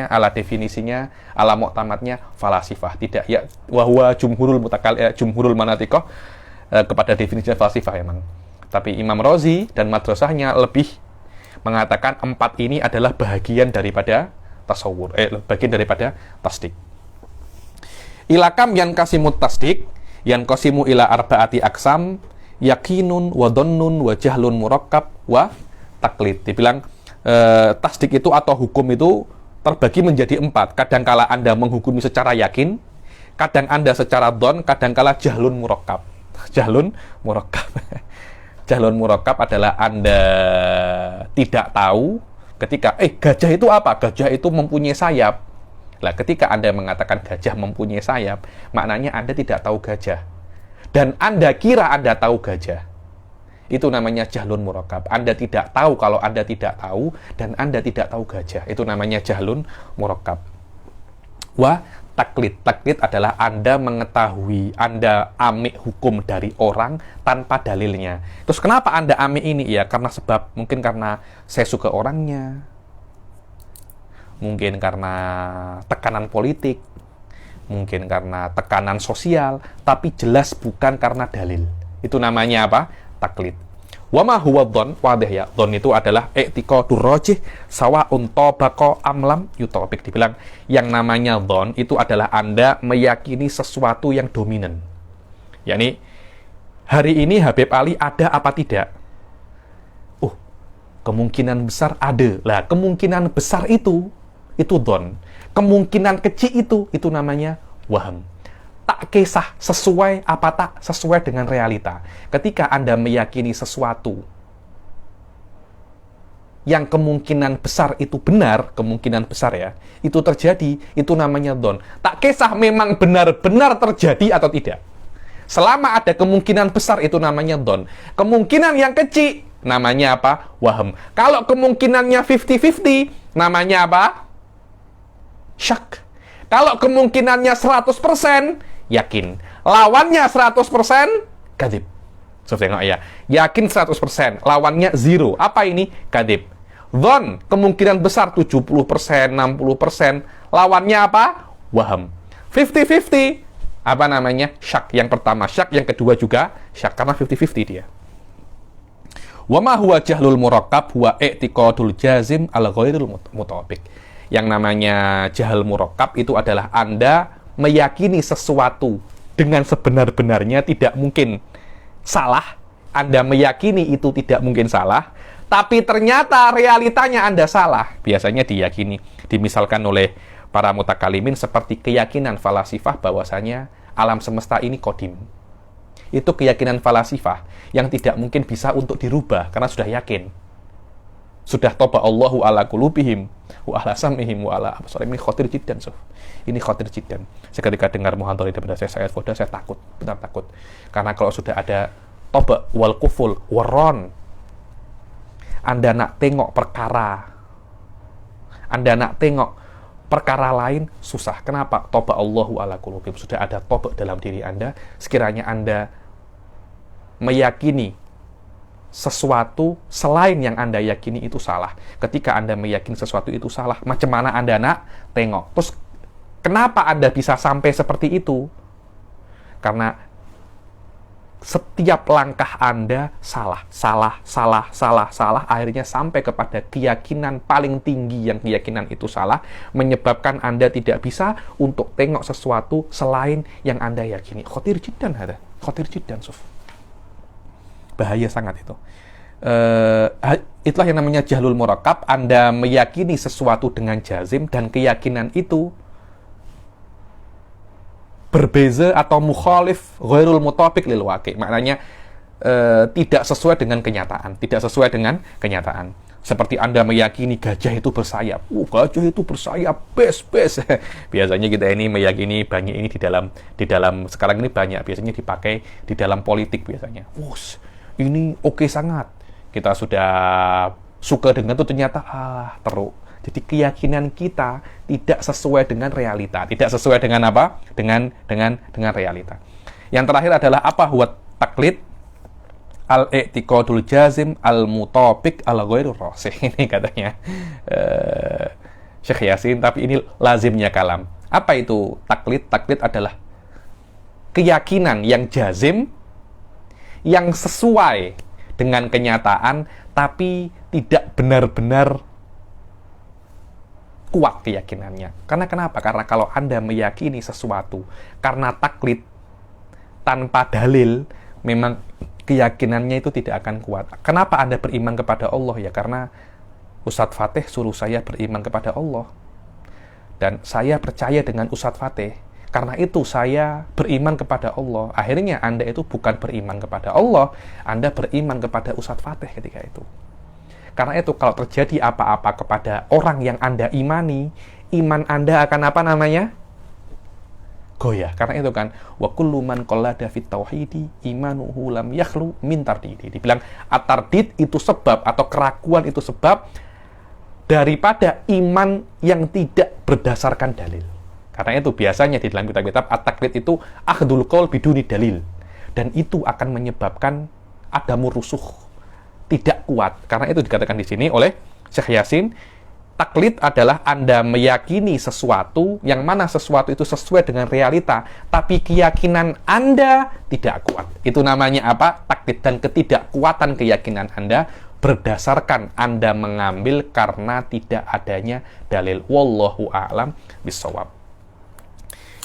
ala definisinya ala mu'tamadnya falasifah, tidak ya wahwa jumhurul manatikoh kepada definisinya falasifah emang. Tapi Imam Razi dan madrasahnya lebih mengatakan empat ini adalah bagian daripada tasawur, bagian daripada tasdik. Ilakam yang kasimut tasdik, yang kasimu ila arba'ati aksam, yakinun wa dhannun wa jahlun murakkab wa taklid. Dibilang tasdik itu atau hukum itu terbagi menjadi empat. Kadangkala Anda menghukumi secara yakin, kadang Anda secara dhon, kadangkala jahlun murakkab. Jahlun murakkab adalah Anda tidak tahu ketika gajah itu apa? Gajah itu mempunyai sayap. Nah, ketika Anda mengatakan gajah mempunyai sayap, maknanya Anda tidak tahu gajah. Dan Anda kira Anda tahu gajah. Itu namanya jahlun murakkab. Anda tidak tahu kalau Anda tidak tahu, dan Anda tidak tahu gajah. Itu namanya jahlun murakkab. Wa taklid. Taklid adalah Anda mengetahui, Anda amik hukum dari orang tanpa dalilnya. Terus kenapa Anda amik ini? Ya karena sebab, mungkin karena saya suka orangnya, mungkin karena tekanan politik, mungkin karena tekanan sosial, tapi jelas bukan karena dalil. Itu namanya apa? Taklid. Wa ma huwa dhon, wadih ya. Dhon itu adalah i'tiqadur rajih sawa'un tabaqa amlam yutobik. Dibilang yang namanya dhon itu adalah Anda meyakini sesuatu yang dominan. Yakni hari ini Habib Ali ada apa tidak? Kemungkinan besar ada. Lah, kemungkinan besar itu dhon. Kemungkinan kecil itu namanya waham. Tak kisah sesuai apa tak sesuai dengan realita. Ketika Anda meyakini sesuatu yang kemungkinan besar itu benar, kemungkinan besar ya, itu terjadi, itu namanya dhon. Tak kisah memang benar-benar terjadi atau tidak. Selama ada kemungkinan besar, itu namanya dhon. Kemungkinan yang kecil namanya apa? Waham. Kalau kemungkinannya 50-50, namanya apa? Syak. Kalau kemungkinannya 100%, yakin. Lawannya 100%, kadib. So, tengok ya. Yakin 100%, lawannya 0. Apa ini? Kadib. Dhon, kemungkinan besar 70%, 60%. Lawannya apa? Waham. 50-50, apa namanya? Syak. Yang pertama syak, yang kedua juga syak. Karena 50-50 dia. Wa ma huwa jahlul murakkab huwa i'tiqadul jazim al ghairul mutabik. Yang namanya jahal murakkab itu adalah Anda meyakini sesuatu dengan sebenar-benarnya tidak mungkin salah. Anda meyakini itu tidak mungkin salah, tapi ternyata realitanya Anda salah. Biasanya diyakini, dimisalkan oleh para mutakalimin seperti keyakinan falasifah bahwasanya alam semesta ini qadim. Itu keyakinan falasifah yang tidak mungkin bisa untuk dirubah karena sudah yakin. Sudah toba Allahu ala qulubihim wa ala sam'ihim wa ala absarihim. Ini khatir jiddan, Sof. Ini khatir jiddan. Saya ketika dengar muhadharah daripada saya Foda, saya takut, benar takut. Karena kalau sudah ada toba wal kuful waron, Anda nak tengok perkara, Anda nak tengok perkara lain, susah. Kenapa? Toba Allahu ala qulubihim. Sudah ada toba dalam diri Anda. Sekiranya Anda meyakini sesuatu selain yang Anda yakini itu salah. Ketika Anda meyakini sesuatu itu salah, macam mana Anda nak tengok? Terus kenapa Anda bisa sampai seperti itu? Karena setiap langkah Anda salah, akhirnya sampai kepada keyakinan paling tinggi yang keyakinan itu salah, menyebabkan Anda tidak bisa untuk tengok sesuatu selain yang Anda yakini. Khatir jiddan ada, khatir jiddan, Suf. Bahaya sangat itu. Itulah yang namanya jahlul murakkab. Anda meyakini sesuatu dengan jazim dan keyakinan itu berbeza atau mukhalif ghairul mutabik lil waqi'. Maknanya tidak sesuai dengan kenyataan, tidak sesuai dengan kenyataan. Seperti Anda meyakini gajah itu bersayap. Gajah itu bersayap, best. Biasanya kita ini meyakini banyak ini di dalam sekarang ini banyak biasanya dipakai di dalam politik biasanya. Ini oke sangat. Kita sudah suka dengan itu, ternyata teruk. Jadi keyakinan kita tidak sesuai dengan realita, tidak sesuai dengan apa? Dengan realita. Yang terakhir adalah apa? Huwa taklid al-i'tiqadul jazim al-mutabik al-ghairur rasih. Ini katanya Syekh Yasin, tapi ini lazimnya kalam. Apa itu taklid? Taklid adalah keyakinan yang jazim, yang sesuai dengan kenyataan, tapi tidak benar-benar kuat keyakinannya. Karena kenapa? Karena kalau Anda meyakini sesuatu karena taklid tanpa dalil, memang keyakinannya itu tidak akan kuat. Kenapa Anda beriman kepada Allah? Ya karena Ustadz Fatih suruh saya beriman kepada Allah. Dan saya percaya dengan Ustadz Fatih. Karena itu saya beriman kepada Allah. Akhirnya Anda itu bukan beriman kepada Allah, Anda beriman kepada Ustadz Fatih ketika itu. Karena itu kalau terjadi apa-apa kepada orang yang Anda imani, iman Anda akan apa namanya? goyah. Karena itu kan, wa kullu man qallada fit tauhidi imanuhu lam yakhlu min tardidi. Dibilang at-tardid itu sebab atau keraguan itu sebab daripada iman yang tidak berdasarkan dalil. Karena itu biasanya di dalam kitab-kitab at-taqlid itu akhdul qaul biduni dalil. Dan itu akan menyebabkan adamu rusuh, tidak kuat. Karena itu dikatakan di sini oleh Syekh Yasin, taklid adalah Anda meyakini sesuatu yang mana sesuatu itu sesuai dengan realita, tapi keyakinan Anda tidak kuat. Itu namanya apa? Taklid. Dan ketidakkuatan keyakinan Anda berdasarkan Anda mengambil karena tidak adanya dalil. Wallahu a'lam bishawab.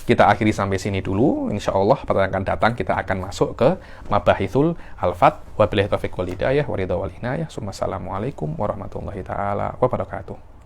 Kita akhiri sampai sini dulu. Insya Allah pertemuan akan datang kita akan masuk ke Mabahithul Alfat. Wabillahi taufiq wal hidayah wa ridha wal inayah. Assalamualaikum warahmatullahi taala wabarakatuh.